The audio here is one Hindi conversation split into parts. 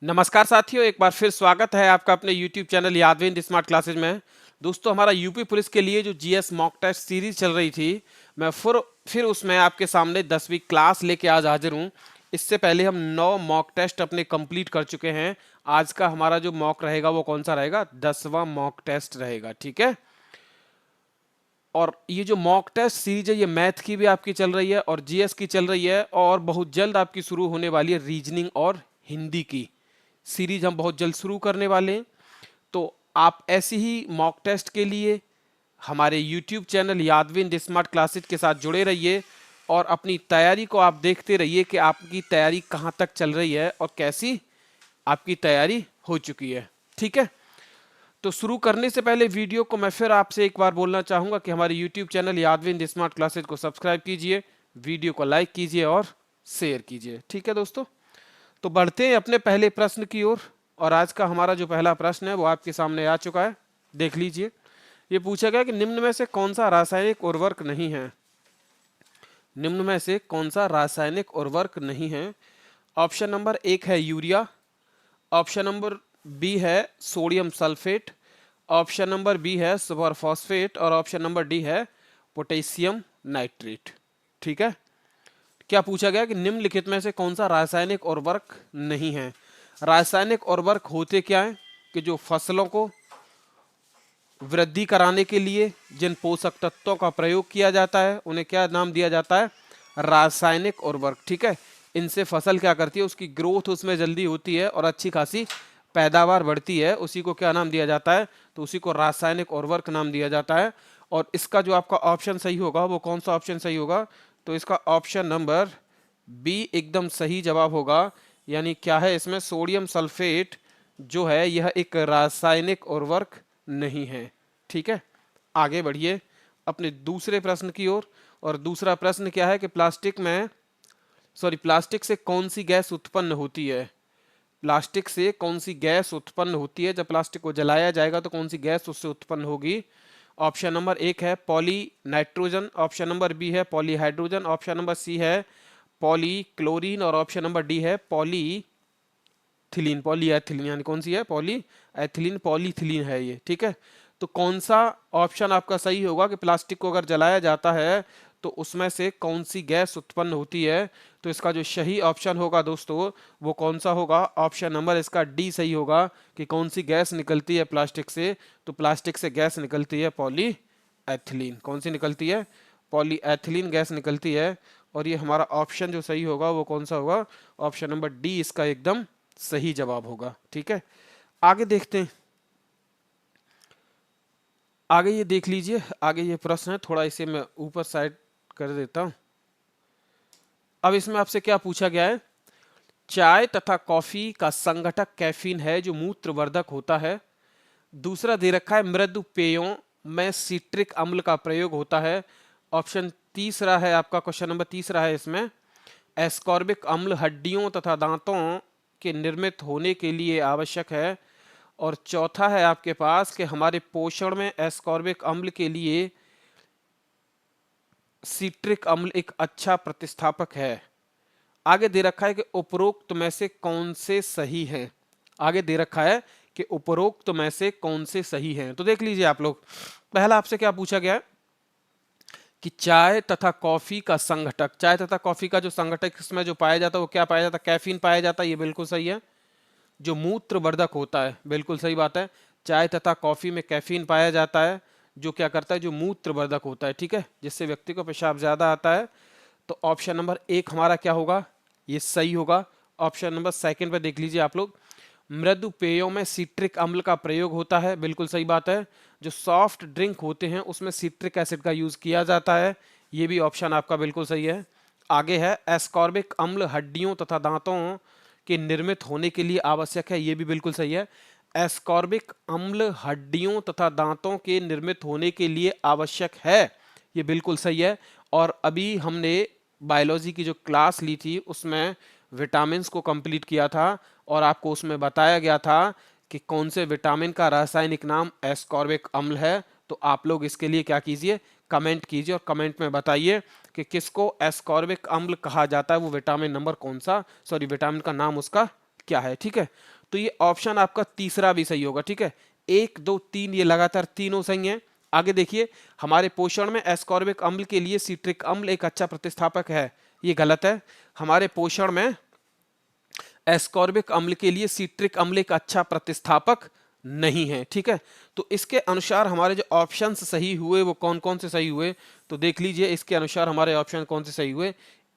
नमस्कार साथियों, एक बार फिर स्वागत है आपका अपने YouTube चैनल यादविंद स्मार्ट क्लासेज में। दोस्तों, हमारा यूपी पुलिस के लिए जो जीएस मॉक टेस्ट सीरीज चल रही थी, मैं फिर उसमें आपके सामने 10वीं क्लास लेके आज हाजिर हूँ। इससे पहले हम 9 मॉक टेस्ट अपने कंप्लीट कर चुके हैं। आज का हमारा जो मॉक रहेगा वो कौन सा रहेगा? 10वां मॉक टेस्ट रहेगा, ठीक है। और ये जो मॉक टेस्ट सीरीज है, ये मैथ की भी आपकी चल रही है और जीएस की चल रही है, और बहुत जल्द आपकी शुरू होने वाली है रीजनिंग और हिंदी की सीरीज हम बहुत जल्द शुरू करने वाले हैं। तो आप ऐसी ही मॉक टेस्ट के लिए हमारे YouTube चैनल यादविंद स्मार्ट क्लासेज के साथ जुड़े रहिए और अपनी तैयारी को आप देखते रहिए कि आपकी तैयारी कहाँ तक चल रही है और कैसी आपकी तैयारी हो चुकी है, ठीक है। तो शुरू करने से पहले वीडियो को मैं फिर आपसे एक बार बोलना चाहूंगा कि हमारे YouTube चैनल यादविंद स्मार्ट क्लासेज को सब्सक्राइब कीजिए, वीडियो को लाइक कीजिए और शेयर कीजिए, ठीक है दोस्तों। तो बढ़ते हैं अपने पहले प्रश्न की ओर। और आज का हमारा जो पहला प्रश्न है वो आपके सामने आ चुका है, देख लीजिए। ये पूछा गया कि निम्न में से कौन सा रासायनिक उर्वरक नहीं है? निम्न में से कौन सा रासायनिक उर्वरक नहीं है? ऑप्शन नंबर 1 है यूरिया, ऑप्शन नंबर बी है sodium sulphate, option number B है सुपर फॉस्फेट और ऑप्शन नंबर डी है पोटेशियम नाइट्रेट, ठीक है। क्या पूछा गया कि निम्नलिखित में से कौन सा रासायनिक उर्वरक नहीं है? रासायनिक उर्वरक होते क्या हैं कि जो फसलों को वृद्धि कराने के लिए जिन पोषक तत्वों का प्रयोग किया जाता है उन्हें क्या नाम दिया जाता है? रासायनिक उर्वरक, ठीक है। इनसे फसल क्या करती है, उसकी ग्रोथ उसमें जल्दी होती है और अच्छी खासी पैदावार बढ़ती है, उसी को क्या नाम दिया जाता है? तो उसी को रासायनिक उर्वरक नाम दिया जाता है। और इसका जो आपका ऑप्शन सही होगा वो कौन सा ऑप्शन सही होगा? तो इसका ऑप्शन नंबर बी एकदम सही जवाब होगा। यानी क्या है इसमें? सोडियम सल्फेट जो है यह एक रासायनिक उर्वरक नहीं है, ठीक है। आगे बढ़िए अपने दूसरे प्रश्न की ओर। और दूसरा प्रश्न क्या है कि प्लास्टिक से कौन सी गैस उत्पन्न होती है? प्लास्टिक से कौन सी गैस उत्पन्न होती है? जब प्लास्टिक को जलाया जाएगा तो कौन सी गैस उससे उत्पन्न होगी? ऑप्शन नंबर 1 है poly nitrogen, option number B है poly hydrogen, option number C है पॉली क्लोरीन और ऑप्शन नंबर डी है पॉलीथिलीन, पॉलीएथिलीन। यानी कौन सी है? पॉलीएथिलीन, पॉलीथिलीन है ये, ठीक है। तो कौन सा ऑप्शन आपका सही होगा कि प्लास्टिक को अगर जलाया जाता है तो उसमें से कौन सी गैस उत्पन्न होती है? तो इसका जो सही ऑप्शन होगा दोस्तों वो कौन सा होगा? ऑप्शन नंबर इसका डी सही होगा कि कौन सी गैस निकलती है प्लास्टिक से? तो प्लास्टिक से गैस निकलती है पॉलीएथिलीन। कौन सी निकलती है? पॉलीएथिलीन गैस निकलती है। और ये हमारा ऑप्शन जो सही होगा वो कौन सा होगा? ऑप्शन नंबर डी इसका एकदम सही जवाब होगा, ठीक है। आगे देखते हैं। आगे ये देख लीजिए, आगे ये प्रश्न है, थोड़ा इसे मैं ऊपर साइड कर देता हूं। अब इसमें आपसे क्या पूछा गया है? चाय तथा कॉफी का संघटक कैफीन है जो मूत्रवर्धक होता है। दूसरा दे रखा है मृदु पेयों में सिट्रिक अम्ल का प्रयोग होता है। ऑप्शन तीसरा है आपका, क्वेश्चन नंबर तीसरा है इसमें, एस्कॉर्बिक अम्ल हड्डियों तथा दांतों के निर्मित होने के लिए आवश्यक है। और चौथा है आपके पास कि हमारे पोषण में एस्कॉर्बिक अम्ल के लिए सिट्रिक अम्ल एक अच्छा प्रतिस्थापक है। आगे दे रखा है कि उपरोक्त में से कौन से सही हैं? आगे दे रखा है कि उपरोक्त में से कौन से सही हैं। तो देख लीजिए आप लोग, पहला आपसे क्या पूछा गया है कि चाय तथा कॉफी का संघटक, चाय तथा कॉफी का जो संघटक इसमें जो पाया जाता है वो क्या पाया जाता है? कैफीन पाया जाता है, ये बिल्कुल सही है। जो मूत्रवर्धक होता है, बिल्कुल सही बात है। चाय तथा कॉफी में कैफीन पाया जाता है जो क्या करता है? जो मूत्रवर्धक होता है, ठीक है, जिससे व्यक्ति को पेशाब ज्यादा आता है। तो ऑप्शन नंबर 1 हमारा क्या होगा? ये सही होगा। ऑप्शन नंबर सेकंड पे देख लीजिए आप लोग, मृदु पेयों में सिट्रिक अम्ल का प्रयोग होता है, बिल्कुल सही बात है। जो सॉफ्ट ड्रिंक होते हैं उसमें सिट्रिक एसिड का यूज किया जाता है, ये भी ऑप्शन आपका बिल्कुल सही है। आगे है एस्कॉर्बिक अम्ल हड्डियों तथा दांतों के निर्मित होने के लिए आवश्यक है, ये भी बिल्कुल सही है। एस्कॉर्बिक अम्ल हड्डियों तथा दांतों के निर्मित होने के लिए आवश्यक है, ये बिल्कुल सही है। और अभी हमने बायोलॉजी की जो क्लास ली थी उसमें विटामिन्स को कंप्लीट किया था और आपको उसमें बताया गया था कि कौन से विटामिन का रासायनिक नाम एस्कॉर्बिक अम्ल है। तो आप लोग इसके लिए क्या कीजिए? कमेंट कीजिए और कमेंट में बताइए कि किसको एस्कॉर्बिक अम्ल कहा जाता है, वो विटामिन नंबर कौन सा, विटामिन का नाम उसका क्या है, ठीक है। तो ये ऑप्शन आपका तीसरा भी सही होगा, ठीक है। 1 2 3 ये लगातार तीनों सही हैं। आगे देखिए, हमारे पोषण में एस्कॉर्बिक अम्ल के लिए सिट्रिक अम्ल एक अच्छा प्रतिस्थापक है, ये गलत है। हमारे पोषण में एस्कॉर्बिक अम्ल के लिए सिट्रिक अम्ल एक अच्छा प्रतिस्थापक नहीं है, ठीक है। तो इसके अनुसार हमारे जो ऑप्शंस सही हुए वो कौन कौन से सही हुए, तो देख लीजिए इसके अनुसार हमारे ऑप्शन कौन से सही हुए,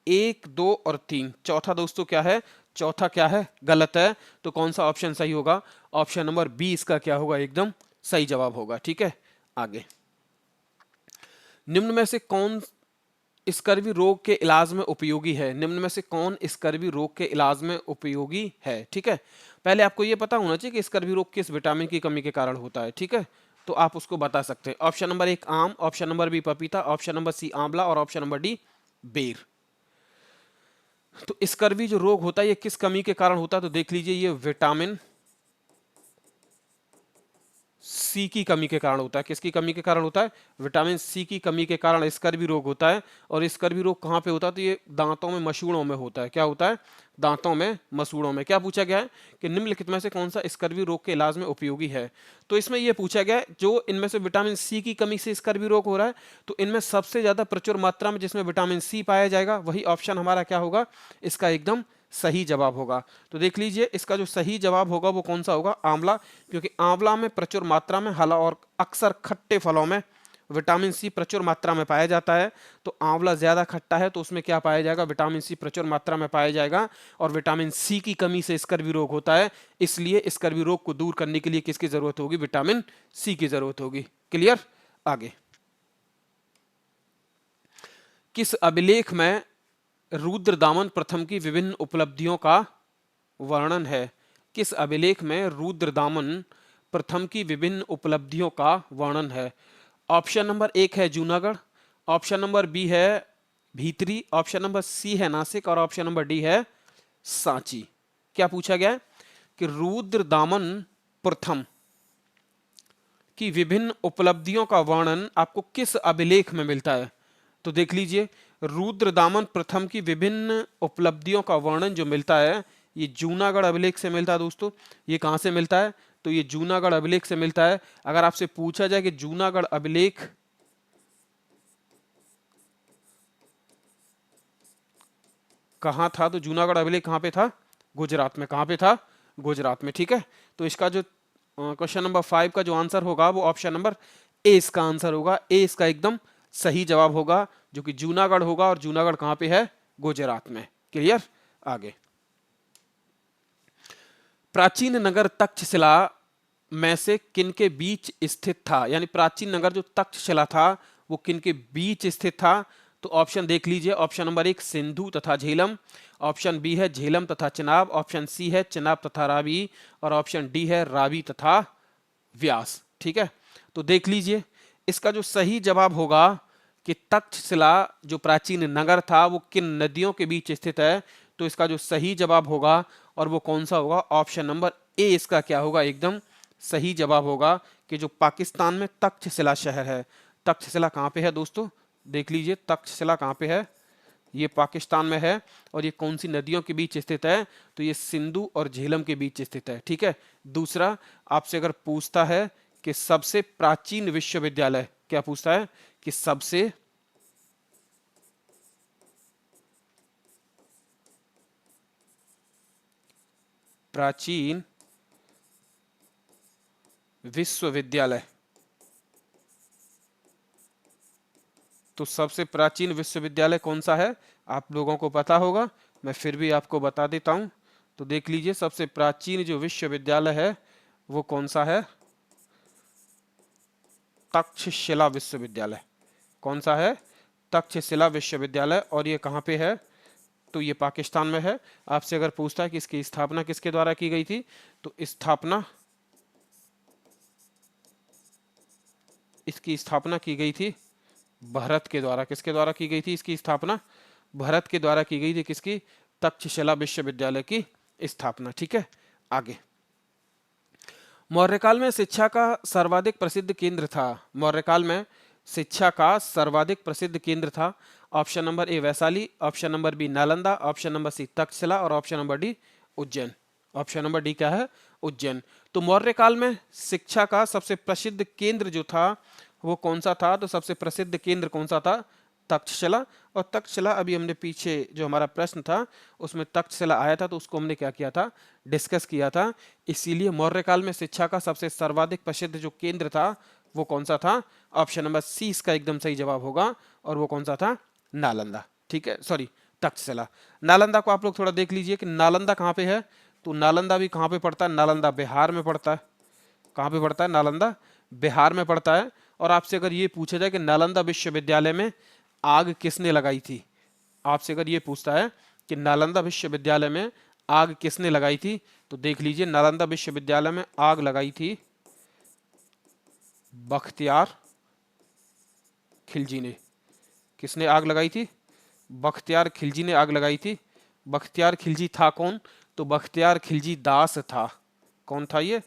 1 2 और 3। चौथा दोस्तों क्या है, चौथा क्या है, गलत है। तो कौन सा ऑप्शन सही होगा, ऑप्शन नंबर बी इसका क्या होगा, एकदम सही जवाब होगा, ठीक है। आगे, निम्न में से कौन स्कर्वी रोग के इलाज में उपयोगी है, निम्न में से कौन स्कर्वी रोग के इलाज में उपयोगी है, ठीक है। पहले आपको यह पता होना चाहिए कि स्कर्वी रोग किस विटामिन की कमी के कारण होता है, ठीक है। तो आप उसको बता सकते हैं। ऑप्शन नंबर 1 आम, ऑप्शन नंबर बी पपीता, ऑप्शन नंबर सी आंवला और ऑप्शन नंबर डी बेर। तो स्कर्वी जो रोग होता है ये किस कमी के कारण होता है, तो देख लीजिए ये विटामिन सी की कमी के कारण होता है। किसकी कमी के कारण होता है, विटामिन सी की कमी के कारण स्कर्वी रोग होता है। और स्कर्वी रोग कहाँ पे होता है, तो ये दांतों में मसूड़ों में होता है। क्या होता है, दांतों में मसूड़ों में। क्या पूछा गया है कि निम्नलिखित में से कौन सा स्कर्वी रोग के इलाज में उपयोगी है, तो इसमें यह पूछा गया है जो इनमें से विटामिन सी की कमी से स्कर्वी रोग हो रहा है, तो इनमें सबसे ज्यादा प्रचुर मात्रा में जिसमें विटामिन सी पाया जाएगा वही ऑप्शन हमारा क्या होगा, इसका एकदम सही जवाब होगा। तो देख लीजिए इसका जो सही जवाब होगा वो कौन सा होगा, आंवला। क्योंकि आंवला में प्रचुर मात्रा में हला और अक्सर खट्टे फलों में विटामिन सी प्रचुर मात्रा में पाया जाता है। तो आंवला ज्यादा खट्टा है तो उसमें क्या पाया जाएगा, विटामिन सी प्रचुर मात्रा में पाया जाएगा। और विटामिन सी की कमी से स्कर्वी रोग होता है, इसलिए स्कर्वी रोग को दूर करने के लिए किसकी जरूरत होगी, विटामिन सी की जरूरत होगी। क्लियर। आगे, किस अभिलेख में रुद्रदामन प्रथम की विभिन्न उपलब्धियों का वर्णन है, किस अभिलेख में रुद्रदामन प्रथम की विभिन्न उपलब्धियों का वर्णन है। ऑप्शन नंबर 1 है जूनागढ़, ऑप्शन नंबर बी है भीतरी, ऑप्शन नंबर सी है नासिक और ऑप्शन नंबर डी है सांची। क्या पूछा गया है कि रुद्रदामन प्रथम की विभिन्न उपलब्धियों का वर्णन आपको किस अभिलेख में मिलता है। तो देख लीजिए रुद्रदामन प्रथम की विभिन्न उपलब्धियों का वर्णन जो मिलता है ये जूनागढ़ अभिलेख से मिलता है दोस्तों। ये कहां से मिलता है, तो ये जूनागढ़ अभिलेख से मिलता है। अगर आपसे पूछा जाए कि जूनागढ़ अभिलेख कहां था, तो जूनागढ़ अभिलेख कहां पे था, गुजरात में। कहां पे था, गुजरात में, ठीक है। तो इसका जो क्वेश्चन नंबर 5 का जो आंसर होगा वो ऑप्शन नंबर ए इसका आंसर होगा। ए इसका एकदम सही जवाब होगा, जो कि जूनागढ़ होगा। और जूनागढ़ कहां पे है, गुजरात में। क्लियर। आगे, प्राचीन नगर तक्षशिला में से किन के बीच स्थित था, यानी प्राचीन नगर जो तक्षशिला था वो किन के बीच स्थित था। तो ऑप्शन देख लीजिए, ऑप्शन नंबर 1 सिंधु तथा झेलम, ऑप्शन बी है झेलम तथा चिनाब, ऑप्शन सी है चिनाब तथा रावी और ऑप्शन डी है रावी तथा व्यास, ठीक है। तो देख लीजिए इसका जो सही जवाब होगा कि तक्षशिला जो प्राचीन नगर था वो किन नदियों के बीच स्थित है, तो इसका जो सही जवाब होगा और वो कौन सा होगा, ऑप्शन नंबर ए इसका क्या होगा, एकदम सही जवाब होगा कि जो पाकिस्तान में तक्षशिला शहर है। तक्षशिला कहां पे है दोस्तों, देख लीजिए तक्षशिला कहां पे है, ये पाकिस्तान में है। और ये कौन सी नदियों के बीच स्थित है, तो ये सिंधु और झेलम के बीच स्थित है, ठीक है। दूसरा, आपसे अगर पूछता है कि सबसे प्राचीन विश्वविद्यालय, क्या पूछता है कि सबसे प्राचीन विश्वविद्यालय, तो सबसे प्राचीन विश्वविद्यालय कौन सा है, आप लोगों को पता होगा, मैं फिर भी आपको बता देता हूं। तो देख लीजिए सबसे प्राचीन जो विश्वविद्यालय है वो कौन सा है, तक्षशिला विश्वविद्यालय। कौन सा है, तक्षशिला विश्वविद्यालय। और ये कहां पे है, तो ये पाकिस्तान में है। आपसे अगर पूछता है कि इसकी स्थापना किसके द्वारा की गई थी, तो इसकी स्थापना की गई थी भारत के द्वारा। किसके द्वारा की गई थी इसकी स्थापना, भारत के द्वारा की गई थी। किसकी, तक्षशिला विश्वविद्यालय की स्थापना, ठीक है। आगे, मौर्यकाल में शिक्षा का सर्वाधिक प्रसिद्ध केंद्र था, मौर्यकाल में शिक्षा का सर्वाधिक प्रसिद्ध केंद्र था। Option number A Vaishali, option number B Nalanda, option number C Takshashila और option number D Ujjain. Option number D क्या है, उज्जैन। तो मौर्य काल में शिक्षा का सबसे प्रसिद्ध केंद्र जो था वो कौन सा था, तो सबसे प्रसिद्ध केंद्र कौन सा था, तक्षशिला। और तक्षशिला अभी हमने पीछे जो हमारा प्रश्न था उसमें तक्षशिला आया था, तो उसको हमने क्या किया था, डिस्कस किया था। इसीलिए मौर्य काल में शिक्षा का सबसे सर्वाधिक प्रसिद्ध जो केंद्र था वो कौन सा था, ऑप्शन नंबर सी इसका एकदम सही जवाब होगा। और वो कौन सा था, नालंदा। ठीक है, सॉरी, तक्षशिला। नालंदा को आप लोग थोड़ा देख लीजिए कि नालंदा कहाँ पे है। तो नालंदा भी कहाँ पे पड़ता है, नालंदा बिहार में पड़ता है। कहाँ पे पड़ता है, नालंदा बिहार में पड़ता है। और आपसे अगर ये पूछा जाए कि नालंदा विश्वविद्यालय में आग किसने लगाई थी, आपसे अगर ये पूछता है कि नालंदा विश्वविद्यालय में आग किसने लगाई थी, तो देख लीजिए नालंदा विश्वविद्यालय में आग लगाई थी बख्तियार खिलजी ने। किसने आग लगाई थी, बख्तियार खिलजी ने आग लगाई थी। बख्तियार खिलजी था कौन, तो बख्तियार खिलजी दास था। कौन था ये,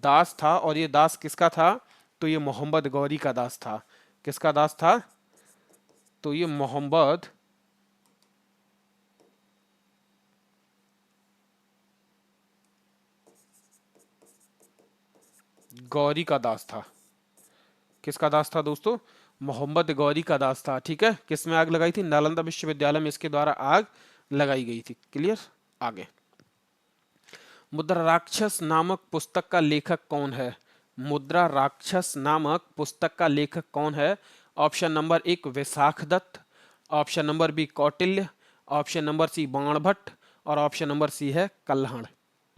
दास था। और ये दास किसका था, तो ये मोहम्मद गौरी का दास था। किसका दास था, तो ये मोहम्मद गौरी का दास था। किसका दास था दोस्तों, मोहम्मद गौरी का दास था। ठीक है, किसमें आग लगाई थी, नालंदा विश्वविद्यालय में इसके द्वारा आग लगाई गई थी। क्लियर, आगे। मुद्रा राक्षस नामक पुस्तक का लेखक कौन है, मुद्रा राक्षस नामक पुस्तक का लेखक कौन है। ऑप्शन नंबर एक Vishakhadatta, option number B Kautilya, option number C Banabhatta, और ऑप्शन नंबर सी है कल्हण।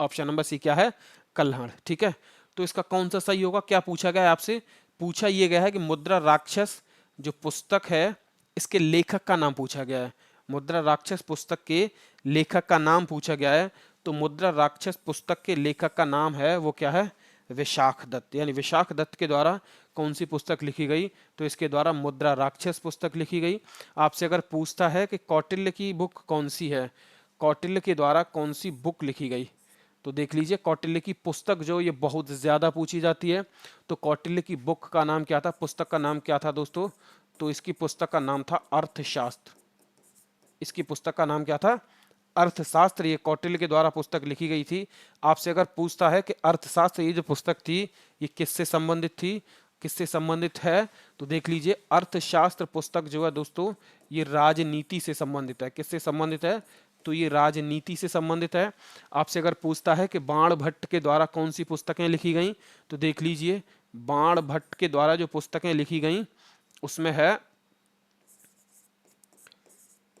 ऑप्शन नंबर सी क्या है, कल्हण। ठीक है, तो इसका कौन सा सही होगा, क्या पूछा गया है आपसे, पूछा यह गया है कि मुद्रा राक्षस जो पुस्तक है इसके लेखक का नाम पूछा गया है। मुद्रा राक्षस पुस्तक के लेखक का नाम पूछा गया है। तो मुद्रा राक्षस पुस्तक के लेखक का नाम है वो क्या है, विशाख दत्त। यानी विशाख दत्त के द्वारा कौन सी पुस्तक लिखी गई, तो इसके द्वारा मुद्रा राक्षस पुस्तक लिखी गई। आपसे अगर पूछता है कि कौटिल्य की बुक कौन सी है, कौटिल्य के द्वारा कौन सी बुक लिखी गई, तो देख लीजिए कौटिल्य की पुस्तक जो ये बहुत ज्यादा पूछी जाती है। तो कौटिल्य की बुक का नाम क्या था, पुस्तक का नाम क्या था दोस्तों, तो इसकी पुस्तक का नाम था अर्थशास्त्र। इसकी पुस्तक का नाम क्या था, अर्थशास्त्र। ये कौटिल्य के द्वारा पुस्तक लिखी गई थी। आपसे अगर पूछता है कि अर्थशास्त्र ये जो पुस्तक थी ये किससे संबंधित थी, किससे संबंधित है, तो देख लीजिए अर्थशास्त्र पुस्तक जो है दोस्तों ये राजनीति से संबंधित है। किससे संबंधित है, तो ये राजनीति से संबंधित है। आपसे अगर पूछता है कि बाणभट्ट के द्वारा कौन सी पुस्तकें लिखी गई, तो देख लीजिए बाणभट्ट के द्वारा जो पुस्तकें लिखी गई उसमें है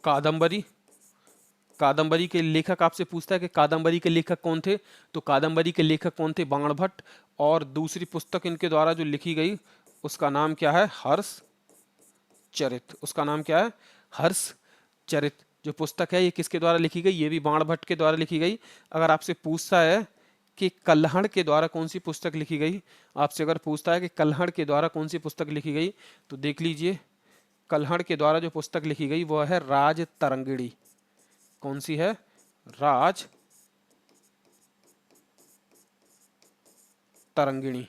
कादंबरी। कादंबरी के लेखक आपसे पूछता है कि कादंबरी के लेखक कौन थे, तो कादंबरी के लेखक कौन थे, बाणभट्ट। और दूसरी पुस्तक इनके द्वारा जो लिखी गई उसका नाम क्या है, हर्ष चरित। उसका नाम क्या है, हर्ष चरित। जो पुस्तक है ये किसके द्वारा लिखी गई, ये भी बाणभट्ट के द्वारा लिखी गई। अगर आपसे पूछता है कि कल्हड़ के द्वारा कौन सी पुस्तक लिखी गई, आपसे अगर पूछता है कि कल्हड़ के द्वारा कौन सी पुस्तक लिखी गई, तो देख लीजिए कल्हड़ के द्वारा जो पुस्तक लिखी गई वह है राज तरंगिणी। कौन सी है, राज तरंगिणी।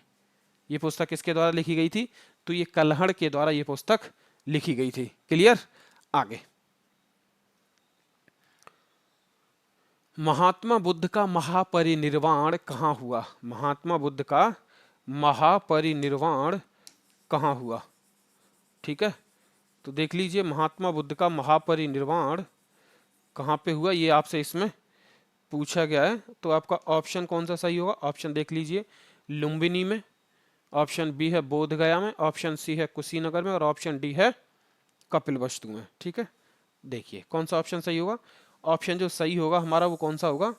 ये पुस्तक किसके द्वारा लिखी गई थी, तो ये कल्हड़ के द्वारा ये पुस्तक लिखी गई थी। क्लियर, आगे। महात्मा बुद्ध का महापरिनिर्वाण कहाँ हुआ, महात्मा बुद्ध का महापरिनिर्वाण कहाँ हुआ। ठीक है, तो देख लीजिए महात्मा बुद्ध का महापरिनिर्वाण कहाँ पे हुआ, ये आपसे इसमें पूछा गया है। तो आपका ऑप्शन कौन सा सही होगा, ऑप्शन देख लीजिए लुम्बिनी में, ऑप्शन बी है बोध गया में, ऑप्शन सी है कुशीनगर में, और ऑप्शन डी है कपिलवस्तु में। ठीक है, देखिए कौन सा ऑप्शन सही होगा। ऑप्शन जो सही होगा हमारा वो कौन सा होगा,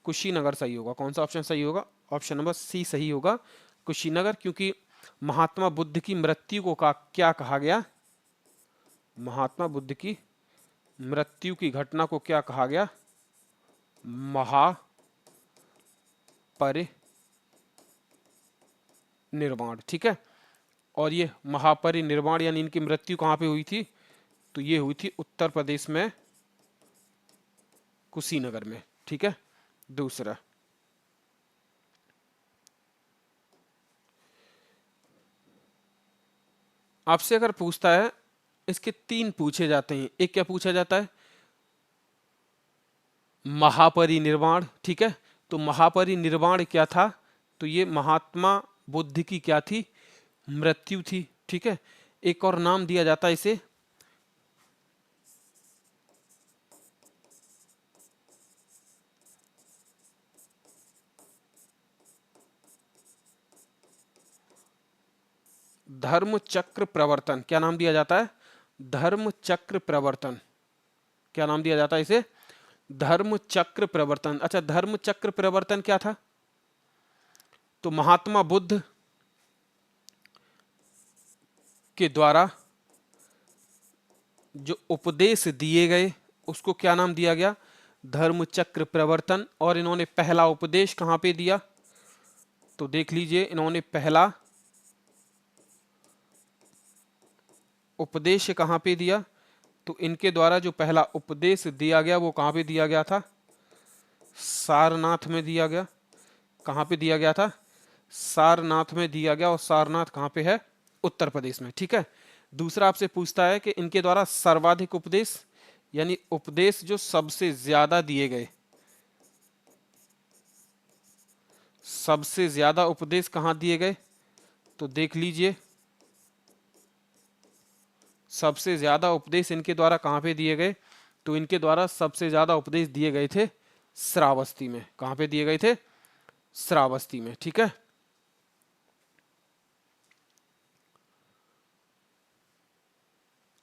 कुशीनगर सही होगा। कौन सा ऑप्शन सही होगा, ऑप्शन नंबर सी सही होगा, कुशीनगर। क्योंकि महात्मा बुद्ध की मृत्यु को क्या कहा गया, महात्मा बुद्ध की मृत्यु की घटना को क्या कहा गया, महापरिनिर्वाण। ठीक है, और ये महापरिनिर्वाण यानी इनकी मृत्यु कहाँ पे हुई थी, तो ये हुई थी उत्तर प्रदेश में कुशीनगर में। ठीक है, दूसरा आपसे अगर पूछता है, इसके तीन पूछे जाते हैं। एक क्या पूछा जाता है, महापरिनिर्वाण। ठीक है, तो महापरिनिर्वाण क्या था? तो ये महात्मा बुद्ध की क्या थी? मृत्यु थी। ठीक है, एक और नाम दिया जाता है इसे, धर्म चक्र प्रवर्तन। क्या नाम दिया जाता है? धर्म चक्र प्रवर्तन। क्या नाम दिया जाता है इसे? धर्म चक्र प्रवर्तन। अच्छा, धर्म चक्र प्रवर्तन क्या था? तो महात्मा बुद्ध के द्वारा जो उपदेश दिए गए उसको क्या नाम दिया गया? धर्म चक्र प्रवर्तन। और इन्होंने पहला उपदेश कहां पे दिया? तो देख लीजिए, इन्होंने पहला उपदेश कहां पे दिया? तो इनके द्वारा जो पहला उपदेश दिया गया वो कहां पे दिया गया था? सारनाथ में दिया गया। कहां पे दिया गया था? सारनाथ में दिया गया। और सारनाथ कहां पे है? उत्तर प्रदेश में। ठीक है, दूसरा आपसे पूछता है कि इनके द्वारा सर्वाधिक उपदेश, यानी उपदेश जो सबसे ज्यादा दिए गए, सबसे ज्यादा उपदेश कहां दिए गए? तो देख लीजिए, सबसे ज्यादा उपदेश इनके द्वारा कहां पे दिए गए? तो इनके द्वारा सबसे ज्यादा उपदेश दिए गए थे श्रावस्ती में। कहां पे दिए गए थे? श्रावस्ती में। ठीक है,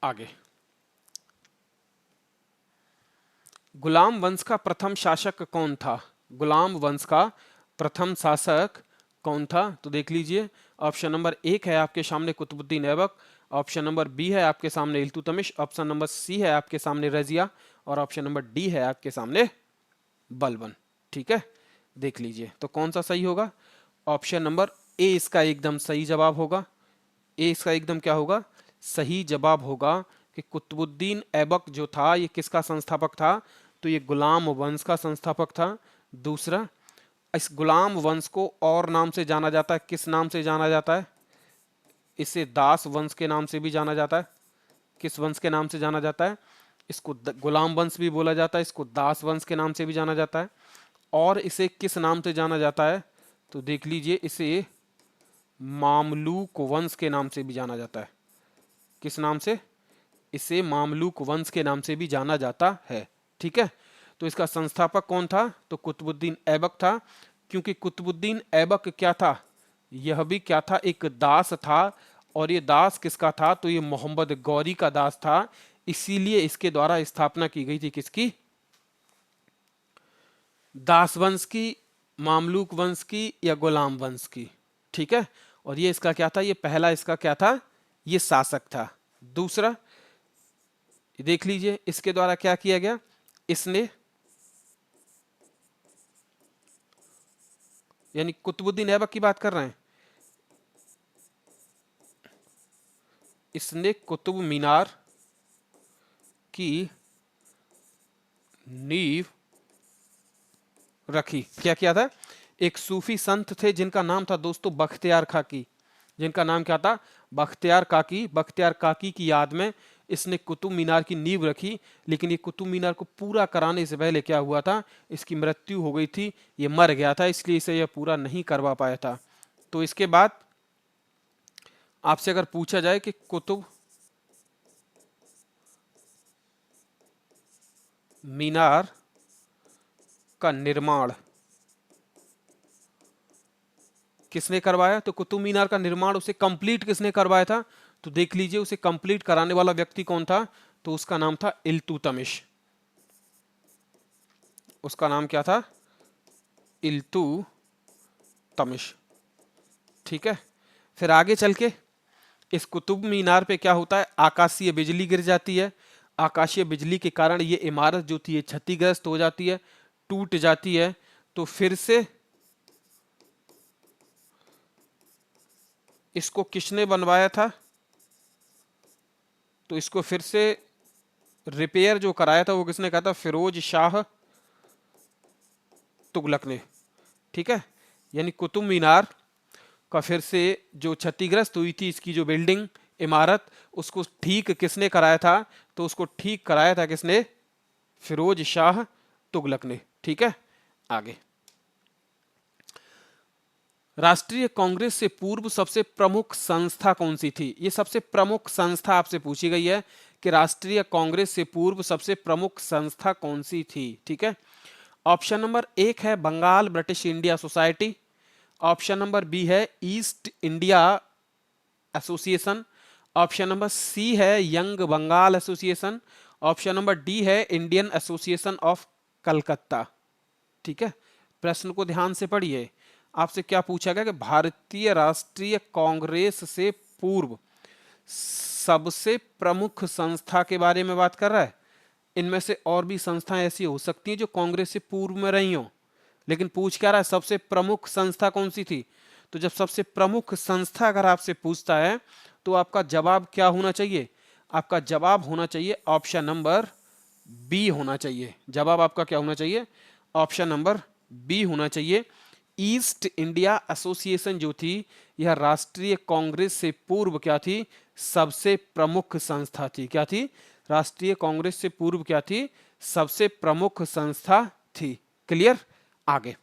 आगे, गुलाम वंश का प्रथम शासक कौन था? गुलाम वंश का प्रथम शासक कौन था? तो देख लीजिए, ऑप्शन नंबर 1 है आपके सामने Qutubuddin Aibak, option number B है आपके सामने इल्तुतमिश, ऑप्शन नंबर सी है आपके सामने रजिया, और ऑप्शन नंबर डी है आपके सामने बलबन। ठीक है, देख लीजिए तो कौन सा सही होगा? ऑप्शन नंबर ए इसका एकदम सही जवाब होगा। ए इसका एकदम क्या होगा? सही जवाब होगा कि कुतुबुद्दीन ऐबक जो था ये किसका संस्थापक था? तो ये गुलाम वंश का संस्थापक था। दूसरा, इस गुलाम वंश को और नाम से जाना जाता है। किस नाम से जाना जाता है? इसे दास वंश के नाम से भी जाना जाता है। किस वंश के नाम से जाना जाता है? इसको गुलाम वंश भी बोला जाता है, इसको दास वंश के नाम से भी जाना जाता है। और इसे किस नाम से जाना जाता है? तो देख लीजिए, इसे मामलूक वंश के नाम से भी जाना जाता है। किस नाम से? इसे मामलूक वंश के नाम से भी जाना जाता है। ठीक है, तो इसका संस्थापक कौन था? तो कुतुबुद्दीन ऐबक था। क्योंकि कुतुबुद्दीन ऐबक क्या था? यह भी क्या था? एक दास था। और ये दास किसका था? तो ये मोहम्मद गौरी का दास था। इसीलिए इसके द्वारा स्थापना की गई थी किसकी? दास वंश की, मामलूक वंश की, या गुलाम वंश की। ठीक है, और ये इसका क्या था? ये पहला इसका क्या था? ये शासक था। दूसरा, देख लीजिए इसके द्वारा क्या किया गया? इसने, यानी कुतुबुद्दीन ऐबक की बात कर रहे हैं, इसने कुतुब मीनार की नींव रखी। क्या किया था? एक सूफी संत थे जिनका नाम था दोस्तों बख्तियार काकी। जिनका नाम क्या था? बख्तियार काकी। बख्तियार काकी की याद में इसने कुतुब मीनार की नींव रखी। लेकिन ये कुतुब मीनार को पूरा कराने से पहले क्या हुआ था? इसकी मृत्यु हो गई थी, ये मर गया था, इसलिए इसे यह पूरा नहीं करवा पाया था। तो इसके बाद आपसे अगर पूछा जाए कि कुतुब मीनार का निर्माण किसने करवाया? तो कुतुब मीनार का निर्माण उसे कंप्लीट किसने करवाया था? तो देख लीजिए, उसे कंप्लीट कराने वाला व्यक्ति कौन था? तो उसका नाम था इल्तुतमिश। उसका नाम क्या था? इल्तुतमिश। ठीक है, फिर आगे चल के इस कुतुब मीनार पे क्या होता है? आकाशीय बिजली गिर जाती है। आकाशीय बिजली के कारण ये इमारत जो थी ये क्षतिग्रस्त हो जाती है, टूट जाती है। तो फिर से इसको किसने बनवाया था? तो इसको फिर से रिपेयर जो कराया था वो किसने कहा था? फिरोज शाह तुगलक ने। ठीक है, यानी कुतुब मीनार का फिर से जो क्षतिग्रस्त हुई थी इसकी जो बिल्डिंग, इमारत, उसको ठीक किसने कराया था? तो उसको ठीक कराया था किसने? फिरोज शाह तुगलक ने। ठीक है, आगे, राष्ट्रीय कांग्रेस से पूर्व सबसे प्रमुख संस्था कौन सी थी? ये सबसे प्रमुख संस्था आपसे पूछी गई है कि राष्ट्रीय कांग्रेस से पूर्व सबसे प्रमुख संस्था कौन सी थी। ठीक है, ऑप्शन नंबर एक है Bengal British India society, option number B है East India association, option number C है young Bengal association, option number D है इंडियन एसोसिएशन ऑफ कलकत्ता। ठीक है, प्रश्न को ध्यान से पढ़िए। आपसे क्या पूछा गया कि भारतीय राष्ट्रीय कांग्रेस से पूर्व सबसे प्रमुख संस्था के बारे में बात कर रहा है। इनमें से और भी संस्थाएं ऐसी हो सकती हैं जो कांग्रेस से पूर्व में रही हों, लेकिन पूछ क्या रहा है, सबसे प्रमुख संस्था कौन सी थी? तो जब सबसे प्रमुख संस्था अगर आपसे पूछता है तो आपका जवाब क्या होना चाहिए? आपका जवाब होना चाहिए ऑप्शन नंबर बी होना चाहिए। जवाब आपका क्या होना चाहिए? ऑप्शन नंबर बी होना चाहिए। ईस्ट इंडिया एसोसिएशन जो थी यह राष्ट्रीय कांग्रेस से पूर्व क्या थी? सबसे प्रमुख संस्था थी। क्या थी? राष्ट्रीय कांग्रेस से पूर्व क्या थी? सबसे प्रमुख संस्था थी। क्लियर? आगे,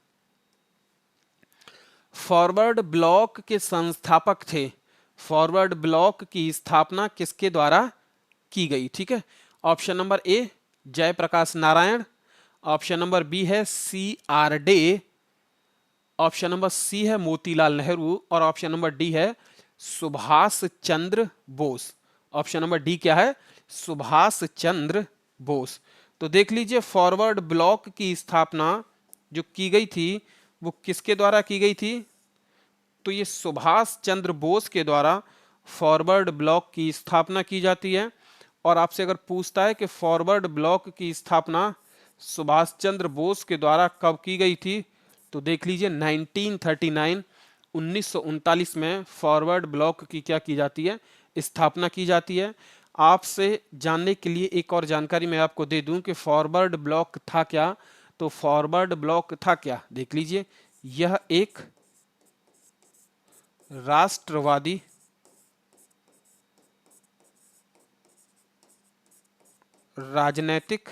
फॉरवर्ड ब्लॉक के संस्थापक थे। फॉरवर्ड ब्लॉक की स्थापना किसके द्वारा की गई? ठीक है, option number A Jayaprakash Narayan, option number B है C R De, option number C है मोतीलाल नेहरू और ऑप्शन नंबर डी है Subhash Chandra Bose. Option number D क्या है? सुभाष चंद्र बोस। तो देख लीजिए, फॉरवर्ड ब्लॉक की स्थापना जो की गई थी वो किसके द्वारा की गई थी? तो ये सुभाष चंद्र बोस के द्वारा फॉरवर्ड ब्लॉक की स्थापना की जाती है। और आपसे अगर पूछता है कि फॉरवर्ड ब्लॉक की स्थापना सुभाष चंद्र बोस के द्वारा कब की गई थी, तो देख लीजिए 1939 1939 में फॉरवर्ड ब्लॉक की क्या की जाती है? स्थापना की जाती है। आपसे जानने के लिए एक और जानकारी मैं आपको दे दूं कि फॉरवर्ड ब्लॉक था क्या। तो फॉरवर्ड ब्लॉक था क्या, देख लीजिए, यह एक राष्ट्रवादी राजनैतिक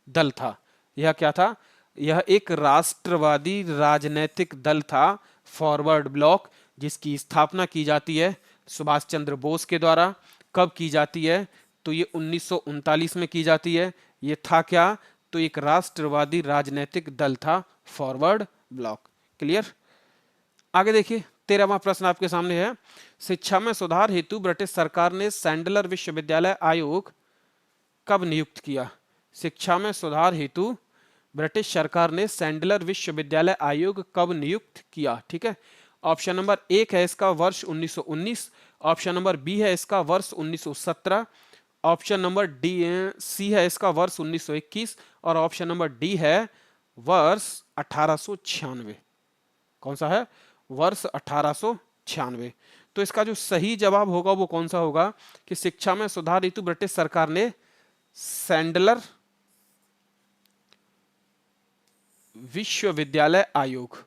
दल था। यह क्या था? यह एक राष्ट्रवादी राजनैतिक दल था, फॉरवर्ड ब्लॉक, जिसकी स्थापना की जाती है सुभाष चंद्र बोस के द्वारा। कब की जाती है? तो ये 1939 में की जाती है। ये था क्या? तो एक राष्ट्रवादी राजनैतिक दल था फॉरवर्ड ब्लॉक। क्लियर? आगे देखिए, 13वां प्रश्न आपके सामने है। शिक्षा में सुधार हेतु ब्रिटिश सरकार ने सैंडलर विश्वविद्यालय आयोग कब नियुक्त किया? शिक्षा में सुधार हेतु ब्रिटिश सरकार ने सैंडलर विश्वविद्यालय आयोग कब नियुक्त किया? ठीक है, ऑप्शन नंबर एक है इसका वर्ष 1919, ऑप्शन नंबर बी है इसका वर्ष 1917, ऑप्शन नंबर डी सी है इसका वर्ष 1921 और ऑप्शन नंबर डी है वर्ष 1896। कौन सा है? वर्ष 1896। तो इसका जो सही जवाब होगा वो कौन सा होगा कि शिक्षा में सुधार हेतु ब्रिटिश सरकार ने सैंडलर विश्वविद्यालय आयोग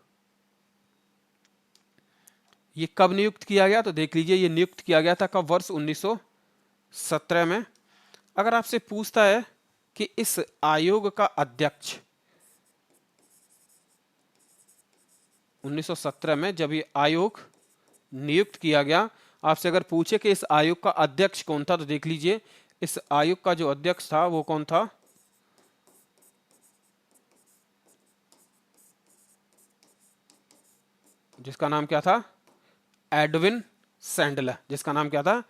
ये कब नियुक्त किया गया? तो देख लीजिए, ये नियुक्त किया गया था कब? वर्ष 1917 में। अगर आपसे पूछता है कि इस आयोग का अध्यक्ष 1917 में जब ये आयोग नियुक्त किया गया, आपसे अगर पूछे कि इस आयोग का अध्यक्ष कौन था, तो देख लीजिए, इस आयोग का जो अध्यक्ष था वो कौन था? जिसका नाम क्या था? Edwin Sandler. जिसका नाम क्या था?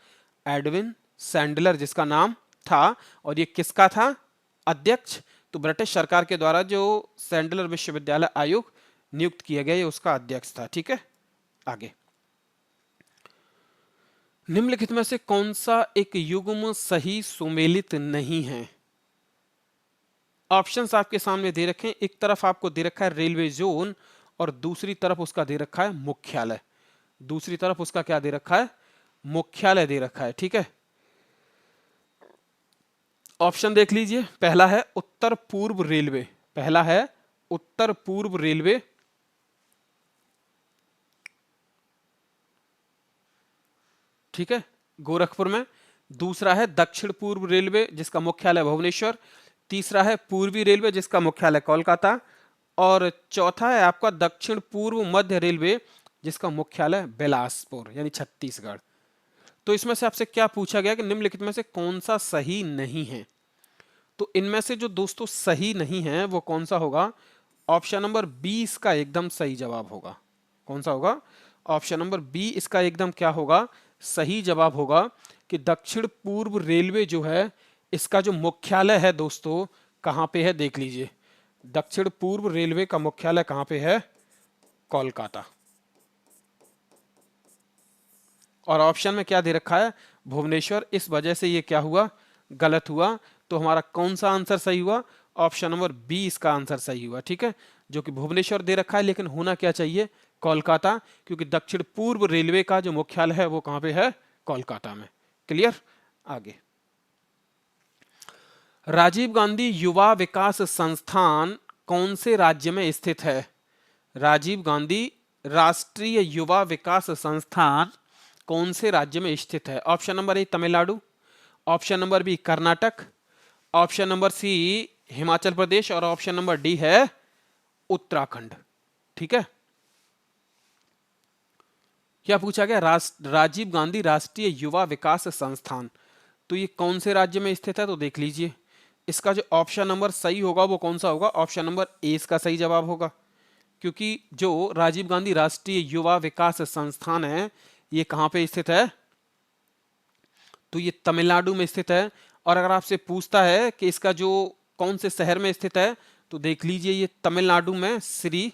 एडविन सैंडलर जिसका नाम था। और ये किसका था अध्यक्ष? तो ब्रिटिश सरकार के द्वारा जो सैंडलर विश्वविद्यालय आयोग नियुक्त किया गया, ये उसका अध्यक्ष था। ठीक है, आगे, निम्नलिखित में से कौन सा एक युग्म सही सुमेलित नहीं है? ऑप्शंस आपके सामने दे रखे हैं। एक तरफ आपको दे रखा है रेलवे जोन और दूसरी तरफ उसका दे रखा है मुख्यालय। दूसरी तरफ उसका क्या दे रखा है? मुख्यालय दे रखा है। ठीक है, ऑप्शन देख लीजिए। पहला है उत्तर पूर्व रेलवे, पहला है उत्तर पूर्व रेलवे, ठीक है, गोरखपुर में। दूसरा है दक्षिण पूर्व रेलवे जिसका मुख्यालय भुवनेश्वर। तीसरा है पूर्वी रेलवे जिसका मुख्यालय कोलकाता। और चौथा है आपका दक्षिण पूर्व मध्य रेलवे, जिसका मुख्यालय बिलासपुर यानी छत्तीसगढ़। तो इसमें से आपसे क्या पूछा गया कि निम्नलिखित में से कौन सा सही नहीं है। तो इनमें से जो दोस्तों सही नहीं है वो कौन सा होगा? ऑप्शन नंबर बी इसका एकदम सही जवाब होगा। कौन सा होगा? ऑप्शन नंबर बी इसका एकदम क्या होगा? सही जवाब होगा कि दक्षिण पूर्व रेलवे जो है इसका जो मुख्यालय है दोस्तों कहां पे है, देख लीजिए। दक्षिण पूर्व रेलवे का मुख्यालय कहां पे है? कोलकाता। और ऑप्शन में क्या दे रखा है? भुवनेश्वर। इस वजह से ये क्या हुआ? गलत हुआ। तो हमारा कौन सा आंसर सही हुआ? ऑप्शन नंबर बी इसका आंसर सही हुआ। ठीक है, जो कि भुवनेश्वर दे रखा है, लेकिन होना क्या चाहिए? कोलकाता, क्योंकि दक्षिण पूर्व रेलवे का जो मुख्यालय है वो कहां पे है? कोलकाता में। क्लियर? आगे, राजीव गांधी युवा विकास संस्थान कौन से राज्य में स्थित है? राजीव गांधी राष्ट्रीय युवा विकास संस्थान कौन से राज्य में स्थित है? Option number A Tamil Nadu, option number B Karnataka, option number C Himachal Pradesh और ऑप्शन नंबर डी है उत्तराखंड। ठीक है, क्या पूछा गया? राजीव गांधी राष्ट्रीय युवा विकास संस्थान, तो ये कौन से राज्य में स्थित है? तो देख लीजिए, इसका जो ऑप्शन नंबर सही होगा वो कौन सा होगा? ऑप्शन नंबर ए इसका सही जवाब होगा, क्योंकि जो राजीव गांधी राष्ट्रीय युवा विकास संस्थान है ये कहां पे स्थित है? तो ये तमिलनाडु में स्थित है। और अगर आपसे पूछता है कि इसका जो कौन से शहर में स्थित है, तो देख लीजिए ये तमिलनाडु में श्री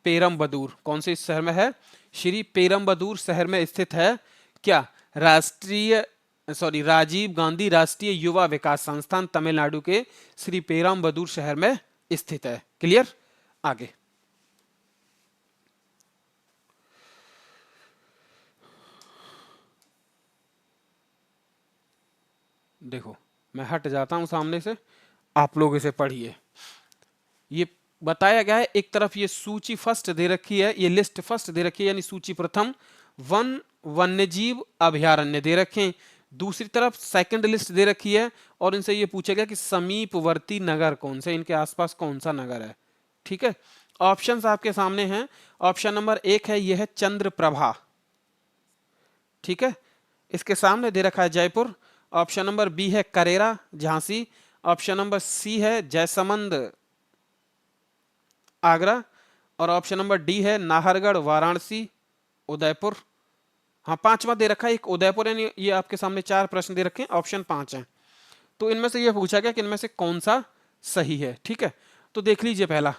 पेरम्बदूर, कौन से शहर में है? श्री पेरम्बदूर शहर में स्थित है। क्या? राजीव गांधी राष्ट्रीय युवा विकास संस्थान तमिलनाडु के श्री पेरम्बदूर शहर में स्थित है। क्लियर? आगे, देखो मैं हट जाता हूं सामने से, आप लोग इसे पढ़िए। ये बताया गया है, एक तरफ ये सूची फर्स्ट दे रखी है, ये लिस्ट फर्स्ट दे रखी है यानी सूची प्रथम वन वन्यजीव अभयारण्य दे रखे हैं, दूसरी तरफ सेकंड लिस्ट दे रखी है और इनसे ये पूछा गया कि समीपवर्ती नगर कौन से, इनके आसपास कौन सा नगर है। ठीक है, ऑप्शंस आपके सामने हैं। ऑप्शन नंबर एक है, यह है चंद्रप्रभा। ठीक है, इसके सामने दे रखा है जयपुर। ऑप्शन नंबर बी है Karera Jhansi. Option number C है जयसमंद आगरा और ऑप्शन नंबर डी है नाहरगढ़ वाराणसी उदयपुर। हाँ, पांचवा दे रखा है एक उदयपुर, यानी ये आपके सामने चार प्रश्न दे रखे हैं, ऑप्शन 5 है। तो इनमें से ये पूछा गया कि इनमें से कौन सा सही है। ठीक है, तो देख लीजिए, पहला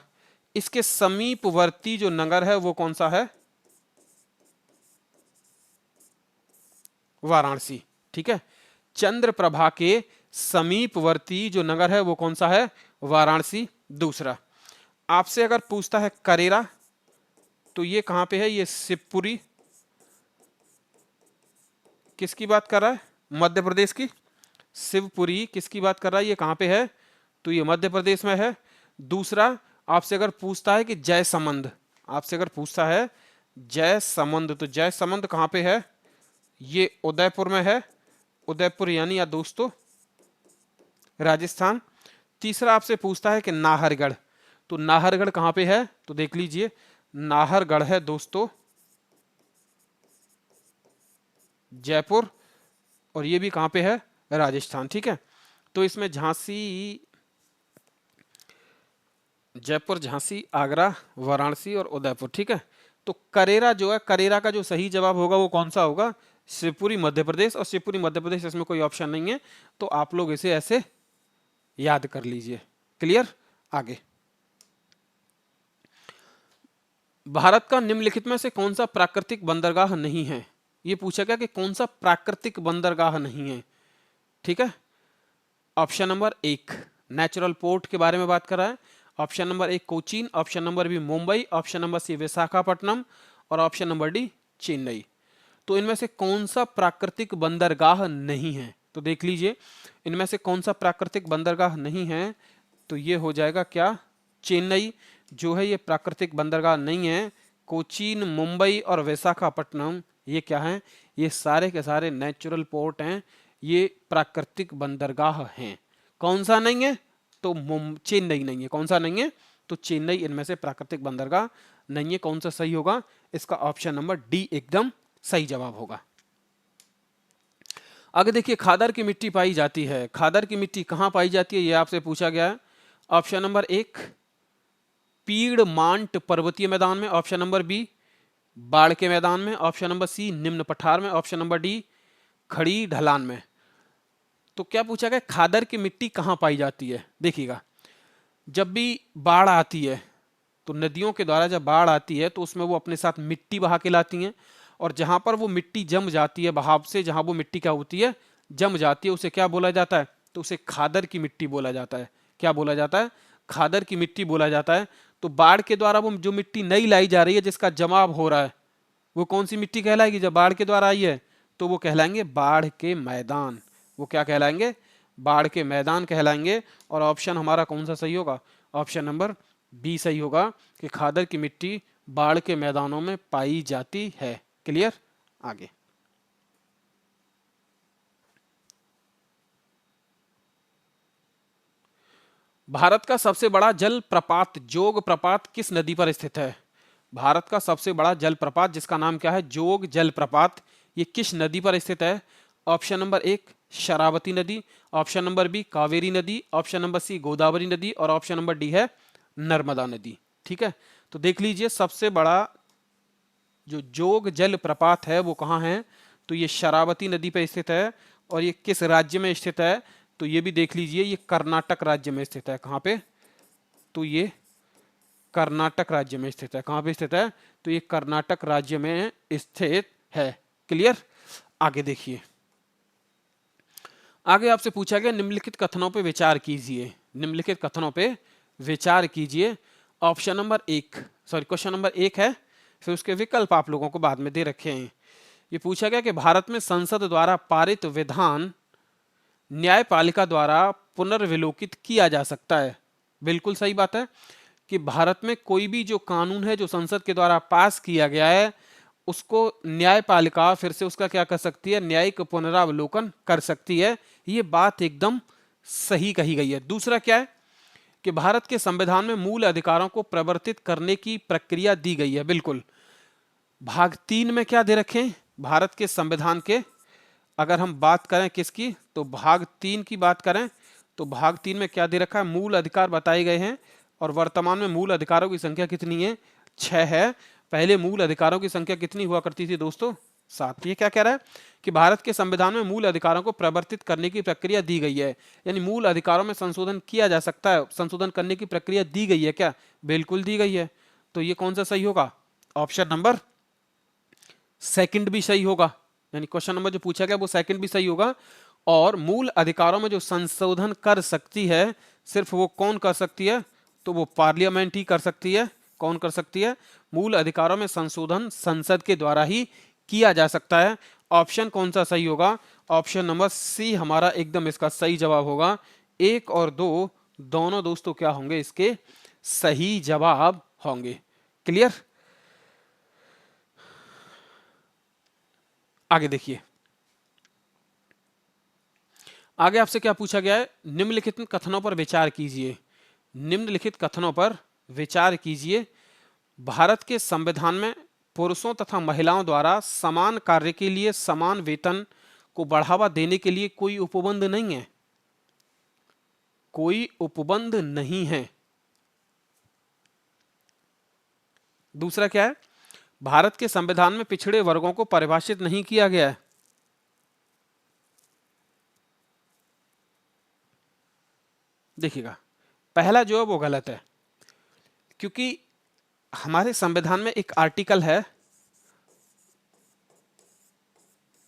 इसके समीपवर्ती जो नगर है वो कौन सा है? वाराणसी। ठीक है, चंद्रप्रभा के समीपवर्ती जो नगर है वो कौन सा है? वाराणसी। दूसरा, आपसे अगर पूछता है करेरा, तो ये कहां पे है? ये शिवपुरी। किसकी बात कर रहा है? मध्य प्रदेश की। शिवपुरी किसकी बात कर रहा है? ये कहां पे है? तो ये मध्य प्रदेश में है। दूसरा, आपसे अगर पूछता है कि जयसमंद, आपसे अगर पूछता है जयसमंद, तो जयसमंद कहां पे है? ये उदयपुर में है। उदयपुर यानी या दोस्तों राजस्थान। तीसरा, आपसे पूछता है कि नाहरगढ़, तो नाहरगढ़ कहां पे है? तो देख लीजिए, नाहरगढ़ है दोस्तों जयपुर, और ये भी कहां पे है? राजस्थान। ठीक है, तो इसमें झांसी, जयपुर, झांसी, आगरा, वाराणसी और उदयपुर। ठीक है, तो करेरा जो है, करेरा का जो सही जवाब होगा वो कौन सा होगा? शिवपुरी मध्य प्रदेश। और शिवपुरी मध्य प्रदेश, इसमें कोई ऑप्शन नहीं है, तो आप लोग इसे ऐसे याद कर लीजिए। क्लियर? आगे, भारत का निम्नलिखित में से कौन सा प्राकृतिक बंदरगाह नहीं है? ये पूछा गया कि कौन सा प्राकृतिक बंदरगाह नहीं है। ठीक है, ऑप्शन नंबर एक नेचुरल पोर्ट के बारे में बात कर रहा है। ऑप्शन नंबर एक Cochin, option number B Mumbai, option number C Visakhapatnam और ऑप्शन नंबर डी चेन्नई। तो इनमें से कौन सा प्राकृतिक बंदरगाह नहीं है? तो देख लीजिए, इनमें से कौन सा प्राकृतिक बंदरगाह नहीं है? तो ये हो जाएगा क्या? चेन्नई जो है ये प्राकृतिक बंदरगाह नहीं है। कोचीन, मुंबई और विशाखापट्टनम ये क्या है? ये सारे के सारे नेचुरल पोर्ट हैं। ये प्राकृतिक बंदरगाह हैं। कौन सा नहीं है? तो चेन्नई नहीं है। कौन सा नहीं है? तो चेन्नई इनमें से प्राकृतिक बंदरगाह नहीं है। कौन सा सही होगा? इसका ऑप्शन नंबर डी एकदम सही जवाब होगा। आगे देखिए, खादर की मिट्टी पाई जाती है। खादर की मिट्टी कहां पाई जाती है, यह आपसे पूछा गया है। ऑप्शन नंबर एक पीड़मांट पर्वतीय मैदान में, ऑप्शन नंबर बी बाढ़ के मैदान में, ऑप्शन नंबर सी निम्न पठार में, ऑप्शन नंबर डी खड़ी ढलान में। तो क्या पूछा गया, खादर की मिट्टी कहां पाई जाती है? देखिएगा, जब भी बाढ़ आती है तो नदियों के द्वारा जब बाढ़ आती है तो उसमें वो अपने साथ मिट्टी बहा के लाती हैं, और जहां पर वो मिट्टी जम जाती है बहाव से, जहां वो मिट्टी क्या होती है, जम जाती है, उसे क्या बोला जाता है? तो उसे खादर की मिट्टी बोला जाता है। क्या बोला जाता है? खादर की मिट्टी बोला जाता है। तो बाढ़ के द्वारा वो जो मिट्टी नई लाई जा रही है, जिसका जमाव हो रहा है, वो कौन सी मिट्टी कहलाएगी? जब बाढ़ के द्वारा आई है तो वो कहलाएंगे बाढ़ के मैदान। वो क्या कहलाएंगे? बाढ़ के मैदान कहलाएंगे। और ऑप्शन हमारा कौन सा सही होगा? ऑप्शन नंबर बी सही होगा कि खादर की मिट्टी बाढ़ के मैदानों में पाई जाती है। क्लियर? आगे भारत का सबसे बड़ा जल प्रपात जोग प्रपात किस नदी पर स्थित है? भारत का सबसे बड़ा जल प्रपात जिसका नाम क्या है? जोग जल प्रपात, ये किस नदी पर स्थित है? ऑप्शन नंबर एक शरावती नदी, ऑप्शन नंबर बी कावेरी नदी, ऑप्शन नंबर सी गोदावरी नदी, और ऑप्शन नंबर डी है नर्मदा नदी। ठीक है, तो देख लीजिए, सबसे बड़ा जो जोग जल प्रपात है वो कहाँ है? तो ये शरावती नदी पर स्थित है। और ये किस राज्य में स्थित है? तो ये भी देख लीजिए, ये कर्नाटक राज्य में स्थित है। कहाँ पे? तो ये कर्नाटक राज्य में स्थित है। कहाँ पे स्थित है? तो ये कर्नाटक राज्य में स्थित है। क्लियर? आगे देखिए, आगे आपसे पूछा गया निम्नलिखित कथनों पे विचार कीजिए। निम्नलिखित कथनों पे विचार कीजिए। ऑप्शन नंबर एक, सॉरी क्वेश्चन नंबर एक है, फिर उसके विकल्प आप लोगों को बाद में दे रखे हैं। ये पूछा गया कि भारत में संसद द्वारा पारित विधान न्यायपालिका द्वारा पुनर्विलोकित किया जा सकता है। बिल्कुल सही बात है कि भारत में कोई भी जो कानून है जो संसद के द्वारा पास किया गया है, उसको न्यायपालिका फिर से उसका क्या कर सकती है? न्यायिक पुनरावलोकन कर सकती है। ये बात एकदम सही कही गई है। दूसरा क्या है कि भारत के संविधान में मूल अधिकारों को प्रवर्तित करने की प्रक्रिया दी गई है। बिल्कुल, भाग 3 में क्या दे रखे हैं? भारत के संविधान के, अगर हम बात करें किसकी, तो भाग 3 की बात करें तो भाग 3 में क्या दे रखा है? मूल अधिकार बताए गए हैं। और वर्तमान में मूल अधिकारों की संख्या कितनी है? 6 है। पहले मूल अधिकारों की संख्या कितनी हुआ करती थी दोस्तों? 7। ये क्या कह रहा है कि भारत के संविधान में मूल अधिकारों को प्रवर्तित करने की प्रक्रिया दी गई है, यानी मूल अधिकारों में संशोधन किया जा सकता है। संशोधन करने की प्रक्रिया दी गई है क्या? बिल्कुल दी गई है। तो ये कौन सा सही होगा? ऑप्शन नंबर सेकंड भी सही होगा, यानी क्वेश्चन नंबर जो पूछा गया वो सेकंड भी सही होगा। और मूल अधिकारों में जो संशोधन कर सकती है, सिर्फ वो कौन कर सकती है? तो वो पार्लियामेंट ही कर सकती है। कौन कर सकती है? मूल अधिकारों में संशोधन संसद के द्वारा ही किया जा सकता है। ऑप्शन कौन सा सही होगा? ऑप्शन नंबर सी हमारा एकदम इसका सही जवाब होगा। 1 और 2 दोनों दोस्तों क्या होंगे? इसके सही जवाब होंगे। क्लियर? आगे देखिए, आगे आपसे क्या पूछा गया है? निम्नलिखित कथनों पर विचार कीजिए। निम्नलिखित कथनों पर विचार कीजिए। भारत के संविधान में पुरुषों तथा महिलाओं द्वारा समान कार्य के लिए समान वेतन को बढ़ावा देने के लिए कोई उपबंध नहीं है। कोई उपबंध नहीं है। दूसरा क्या है? भारत के संविधान में पिछड़े वर्गों को परिभाषित नहीं किया गया है। देखिएगा, पहला जो है वो गलत है, क्योंकि हमारे संविधान में एक आर्टिकल है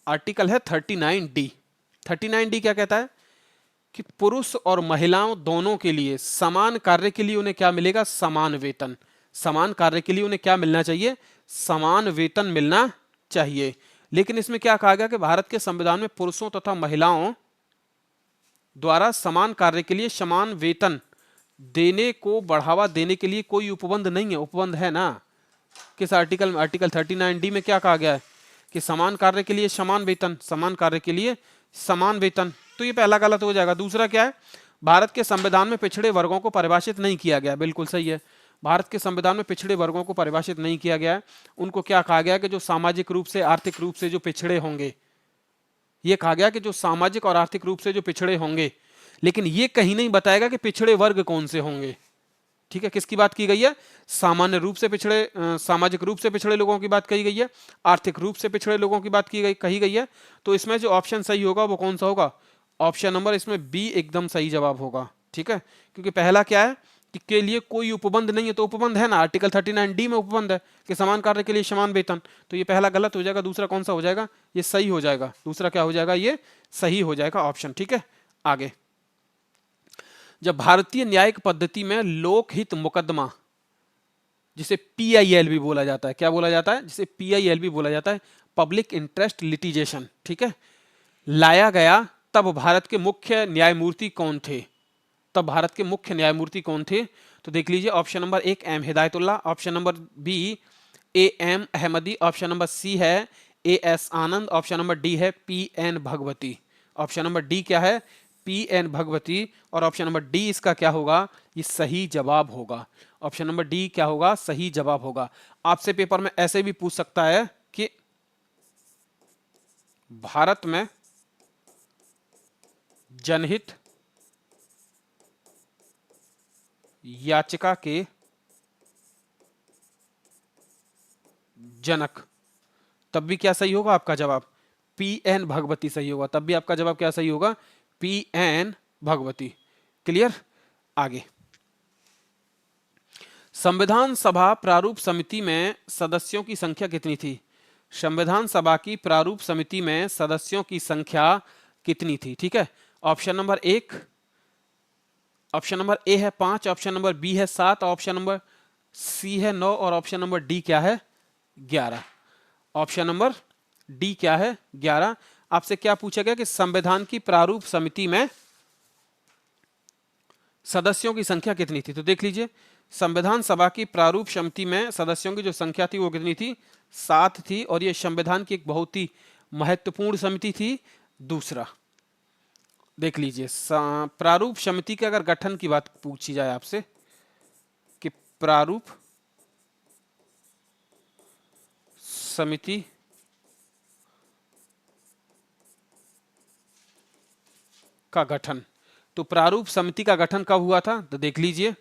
39D। 39D क्या कहता है कि पुरुष और महिलाओं दोनों के लिए समान कार्य के लिए उन्हें क्या मिलेगा? समान वेतन। समान कार्य के लिए उन्हें क्या मिलना चाहिए? समान वेतन मिलना चाहिए। लेकिन इसमें क्या कहा गया कि भारत के संविधान में पुरुषों तथा महिलाओं द्वारा समान कार्य के लिए समान वेतन देने को बढ़ावा देने के लिए कोई उपबंध नहीं है। उपबंध है ना, किस आर्टिकल में? आर्टिकल 39D में क्या कहा गया है कि समान कार्य के लिए समान वेतन, समान कार्य के लिए समान वेतन, तो ये पहला गलत हो जाएगा। दूसरा क्या है, भारत के संविधान में पिछड़े वर्गों को परिभाषित नहीं किया गया, बिल्कुल सही है। भारत के संविधान में पिछड़े वर्गों को परिभाषित नहीं किया गया है। उनको क्या कहा गया कि जो सामाजिक रूप से आर्थिक रूप से जो पिछड़े होंगे, ये कहा गया कि जो सामाजिक और आर्थिक रूप से जो पिछड़े होंगे, लेकिन ये कहीं नहीं बताएगा कि पिछड़े वर्ग कौन से होंगे। ठीक है, किसकी बात की गई है, सामान्य रूप से पिछड़े, सामाजिक रूप से पिछड़े लोगों की बात कही गई है, आर्थिक रूप से पिछड़े लोगों की बात कही गई है। तो इसमें जो ऑप्शन सही होगा वो कौन सा होगा, ऑप्शन नंबर इसमें बी एकदम सही जवाब होगा। ठीक है, क्योंकि पहला क्या है कि के लिए कोई उपबंध नहीं है, तो उपबंध है ना, आर्टिकल 39D में उपबंध है कि समान कार्य के लिए समान वेतन, तो ये पहला गलत हो जाएगा। दूसरा कौन सा हो जाएगा, ये सही हो जाएगा। दूसरा क्या हो जाएगा, ये सही हो जाएगा ऑप्शन। ठीक है, आगे, जब भारतीय न्यायिक पद्धति में लोकहित मुकदमा, जिसे PIL भी बोला जाता है, क्या बोला जाता है, जिसे PIL भी बोला जाता है, पब्लिक इंटरेस्ट लिटिगेशन, ठीक है, लाया गया, तब भारत के मुख्य न्यायमूर्ति कौन थे, तब भारत के मुख्य न्यायमूर्ति कौन थे। तो देख लीजिए, option number 1 M Hidayatullah, option number B AM Ahmadi, option number C है AS आनंद, ऑप्शन नंबर D है PN Bhagwati. Option number D क्या है, PN भगवती, और ऑप्शन नंबर D इसका क्या होगा, ये सही जवाब होगा। ऑप्शन नंबर D क्या होगा, सही जवाब होगा। आपसे पेपर में ऐसे भी पूछ सकता है कि भारत में जनहित याचिका के जनक, तब भी क्या सही होगा आपका जवाब, PN भगवती सही होगा। तब भी आपका जवाब क्या सही होगा, PN भगवती। क्लियर, आगे, संविधान सभा प्रारूप समिति में सदस्यों की संख्या कितनी थी, संविधान सभा की प्रारूप समिति में सदस्यों की संख्या कितनी थी। ठीक है, ऑप्शन नंबर 1, ऑप्शन नंबर ए है 5, ऑप्शन नंबर बी है 7, ऑप्शन नंबर सी है 9, और ऑप्शन नंबर डी क्या है 11। ऑप्शन नंबर डी क्या है 11। आपसे क्या पूछा गया कि संविधान की प्रारूप समिति में सदस्यों की संख्या कितनी थी। तो देख लीजिए, संविधान सभा की प्रारूप समिति में सदस्यों की जो संख्या थी वो कितनी थी, 7 थी, और ये संविधान की एक बहुत ही महत्वपूर्ण समिति थी। दूसरा देख लीजिए, प्रारूप समिति के अगर गठन की बात पूछी जाए आपसे कि प्रारूप समिति का गठन, तो प्रारूप समिति का गठन कब हुआ था, तो देख लीजिए,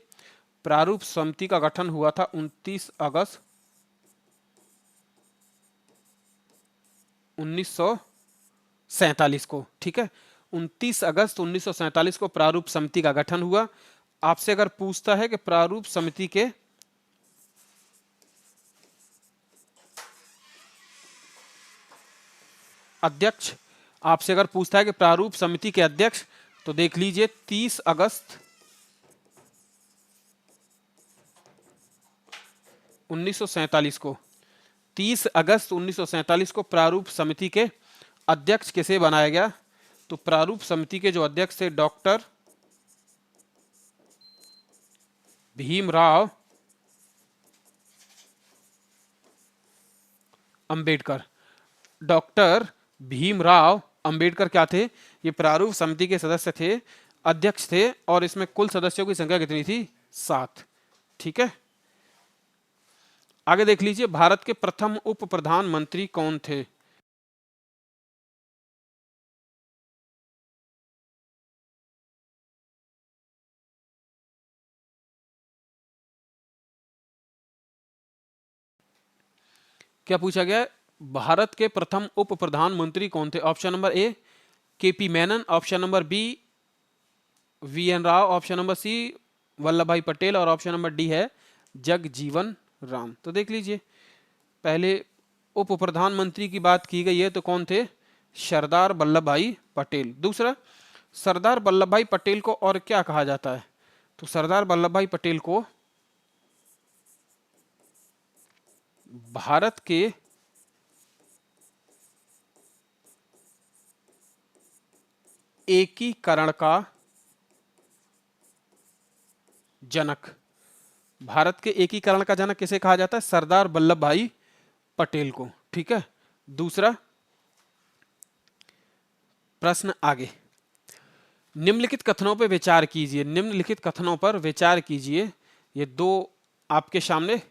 प्रारूप समिति का गठन हुआ था 29 अगस्त 1947 को। ठीक है, 29 अगस्त 1947 को प्रारूप समिति का गठन हुआ। आपसे अगर पूछता है कि प्रारूप समिति के अध्यक्ष, आपसे अगर पूछता है कि प्रारूप समिति के अध्यक्ष, तो देख लीजिए 30 अगस्त 1947 को, 30 अगस्त 1947 को प्रारूप समिति के अध्यक्ष किसे बनाया गया, तो प्रारूप समिति के जो अध्यक्ष थे डॉक्टर भीमराव अंबेडकर। डॉक्टर भीमराव अंबेडकर क्या थे, ये प्रारूप समिति के सदस्य थे, अध्यक्ष थे, और इसमें कुल सदस्यों की संख्या कितनी थी, 7। ठीक है, आगे देख लीजिए, भारत के प्रथम उप प्रधानमंत्री कौन थे। क्या पूछा गया, भारत के प्रथम उप प्रधानमंत्री कौन थे। Option number A KP Menon, option number B VN Rao, option number C Vallabh Bhai Patel, और ऑप्शन नंबर डी है जगजीवन राम। तो देख लीजिए, पहले उप प्रधानमंत्री की बात की गई है तो कौन थे, सरदार वल्लभ भाई पटेल। दूसरा, सरदार वल्लभ भाई पटेल को और क्या कहा जाता है, तो सरदार वल्लभ भाई पटेल को भारत के एकीकरण का जनक, भारत के एकीकरण का जनक किसे कहा जाता है, सरदार वल्लभ भाई पटेल को। ठीक है, दूसरा, प्रश्न आगे, निम्नलिखित कथनों पर विचार कीजिए। निम्नलिखित कथनों पर विचार कीजिए। ये दो आपके सामने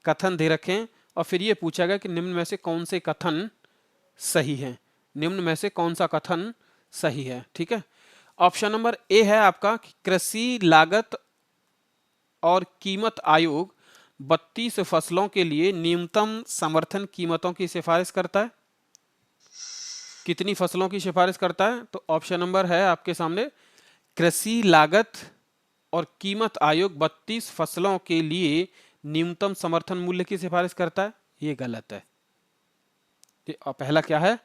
कथन दे रखे हैं और फिर ये पूछा गया कि निम्न में से कौन से कथन सही है। निम्न में से कौन सा कथन सही है। ठीक है, ऑप्शन नंबर ए है आपका कि कृषि लागत और कीमत आयोग 32 फसलों के लिए न्यूनतम समर्थन कीमतों की सिफारिश करता है। कितनी फसलों की सिफारिश करता है? तो ऑप्शन नंबर है आपके सामने, कृषि लागत और कीमत आयोग 32 फसलों के लिए न्यूनतम समर्थन मूल्य की सिफारिश करता है। ये गलत है। पहला क्या है?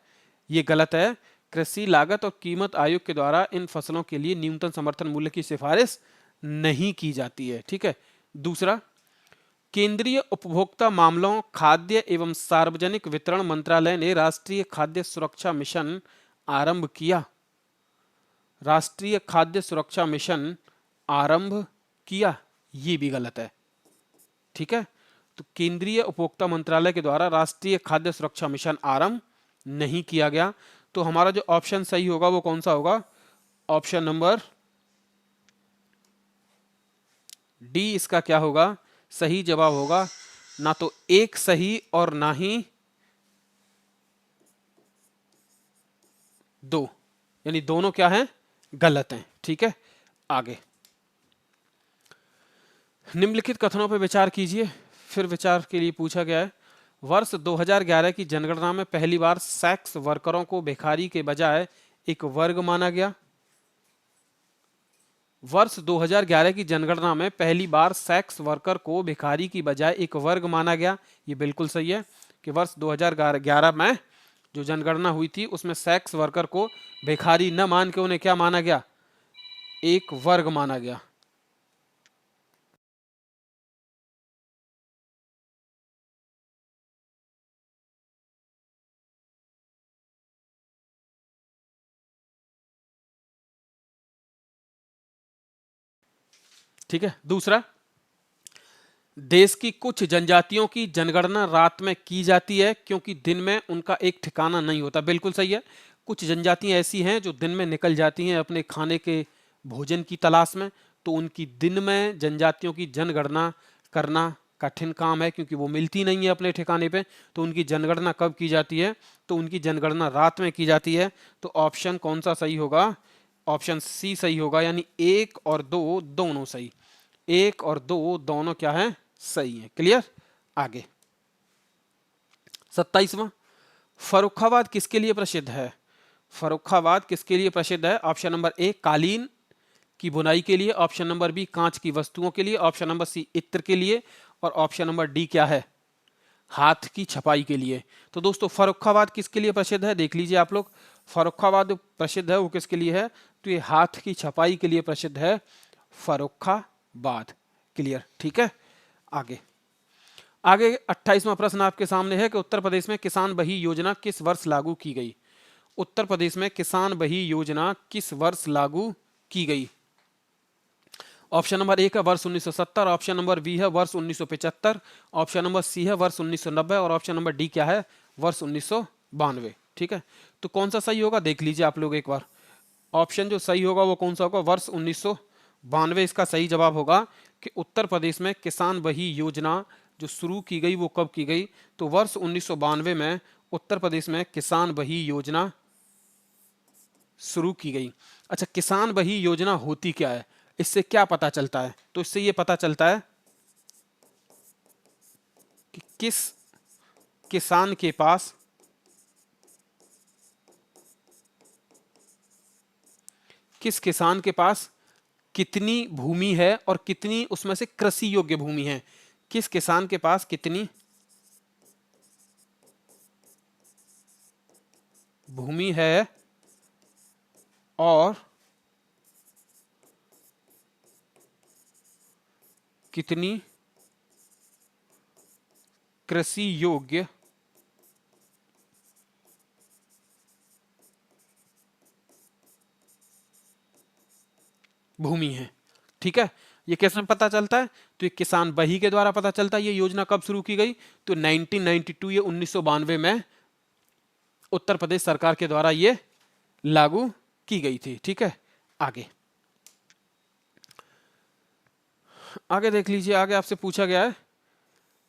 ये गलत है। कृषि लागत और कीमत आयोग के द्वारा इन फसलों के लिए न्यूनतम समर्थन मूल्य की सिफारिश नहीं की जाती है। ठीक है, दूसरा, केंद्रीय उपभोक्ता मामलों, खाद्य एवं सार्वजनिक वितरण मंत्रालय ने राष्ट्रीय खाद्य सुरक्षा मिशन आरंभ किया। राष्ट्रीय खाद्य सुरक्षा मिशन आरंभ किया, ये भी गलत है। ठीक है, तो केंद्रीय उपभोक्ता मंत्रालय के द्वारा राष्ट्रीय खाद्य सुरक्षा मिशन आरंभ नहीं किया गया। तो हमारा जो ऑप्शन सही होगा वो कौन सा होगा? ऑप्शन नंबर डी इसका क्या होगा? सही जवाब होगा। ना तो एक सही और ना ही दो, यानी दोनों क्या हैं? गलत हैं। ठीक है, आगे, निम्नलिखित कथनों पर विचार कीजिए। फिर विचार के लिए पूछा गया है, वर्ष 2011 की जनगणना में पहली बार सेक्स वर्करों को भिखारी के बजाय एक वर्ग माना गया। वर्ष 2011 की जनगणना में पहली बार सेक्स वर्कर को भिखारी की बजाय एक वर्ग माना गया। ये बिल्कुल सही है कि वर्ष 2011 में जो जनगणना हुई थी उसमें सेक्स वर्कर को भिखारी न मान के उन्हें क्या माना गया? एक वर्ग माना गया। ठीक है, दूसरा, देश की कुछ जनजातियों की जनगणना रात में की जाती है क्योंकि दिन में उनका एक ठिकाना नहीं होता। बिल्कुल सही है। कुछ जनजातियां ऐसी हैं जो दिन में निकल जाती हैं अपने खाने के भोजन की तलाश में, तो उनकी दिन में जनजातियों की जनगणना करना कठिन काम है क्योंकि वो मिलती नहीं है अपने ठिकाने पे। तो उनकी जनगणना कब की जाती है? तो उनकी जनगणना रात में की जाती है। तो ऑप्शन कौन सा सही होगा? ऑप्शन सी सही होगा, यानी एक और दो दोनों सही। एक और दो दोनों क्या है? सही है। क्लियर, आगे, 27वां, फर्रुखाबाद किसके लिए प्रसिद्ध है? फर्रुखाबाद किसके लिए प्रसिद्ध है? ऑप्शन नंबर ए कालीन की बुनाई के लिए, ऑप्शन नंबर बी कांच की वस्तुओं के लिए, ऑप्शन नंबर सी इत्र के लिए, और ऑप्शन नंबर डी क्या है? हाथ की छपाई के लिए। तो दोस्तों फर्रुखाबाद किसके लिए प्रसिद्ध है? देख लीजिए आप लोग, फर्रुखाबाद प्रसिद्ध है वो किसके लिए है? तो ये हाथ की छपाई के लिए प्रसिद्ध है फर्रुखाबाद। क्लियर, ठीक है, आगे, आगे 28वां प्रश्न आपके सामने है कि उत्तर प्रदेश में किसान बही योजना किस वर्ष लागू की गई? उत्तर प्रदेश में किसान बही योजना किस वर्ष लागू की गई? ऑप्शन नंबर ए है वर्ष 1970, ऑप्शन नंबर बी है वर्ष 1975, ऑप्शन नंबर सी है वर्ष 1990 और ऑप्शन नंबर डी क्या है? वर्ष 1992। ठीक है, तो कौन सा सही होगा देख लीजिए आप लोग एक बार। ऑप्शन जो सही होगा वो कौन सा होगा? वर्ष 1992 इसका सही जवाब होगा कि उत्तर प्रदेश में किसान बही योजना जो शुरू की गई वो कब की गई? तो वर्ष 1992 में उत्तर प्रदेश में किसान बही योजना शुरू की गई। अच्छा, किसान बही योजना होती क्या है? इससे क्या पता चलता है? तो इससे ये पता चलता है कि किसान के पास किस किसान के पास कितनी भूमि है और कितनी उसमें से कृषि योग्य भूमि है। किस किसान के पास कितनी भूमि है और कितनी कृषि योग्य भूमि है। ठीक है, ये कैसे पता चलता है? तो ये किसान बही के द्वारा पता चलता है। ये योजना कब शुरू की गई? तो 1992 या 1992 में उत्तर प्रदेश सरकार के द्वारा ये लागू की गई थी। ठीक है, आगे आगे देख लीजिए। आगे आपसे पूछा गया है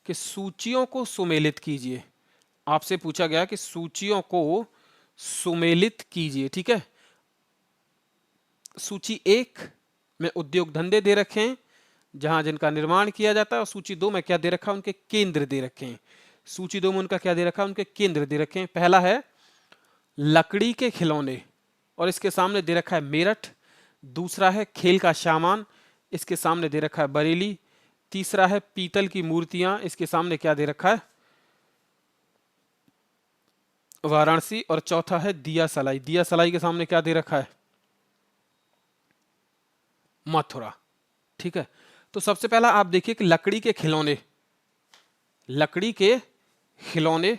कि सूचियों को सुमेलित कीजिए। आपसे पूछा गया कि सूचियों को सुमेलित कीजिए। ठीक है, सूची 1 में उद्योग धंधे दे रखे हैं जहां जिनका निर्माण किया जाता है, और सूची 2 में क्या दे रखा है, उनके केंद्र दे रखे हैं। सूची 2 में उनका क्या दे रखा है, उनके केंद्र दे रखे हैं। पहला है लकड़ी के खिलौने, और इसके सामने दे रखा है मेरठ। दूसरा है खेल का सामान, इसके सामने दे रखा है बरेली। तीसरा है पीतल की मूर्तियां, इसके सामने क्या दे रखा है, वाराणसी। और चौथा है दिया सलाई, दिया सलाई के सामने क्या दे रखा है, मथुरा। ठीक है, तो सबसे पहला आप देखिए कि लकड़ी के खिलौने, लकड़ी के खिलौने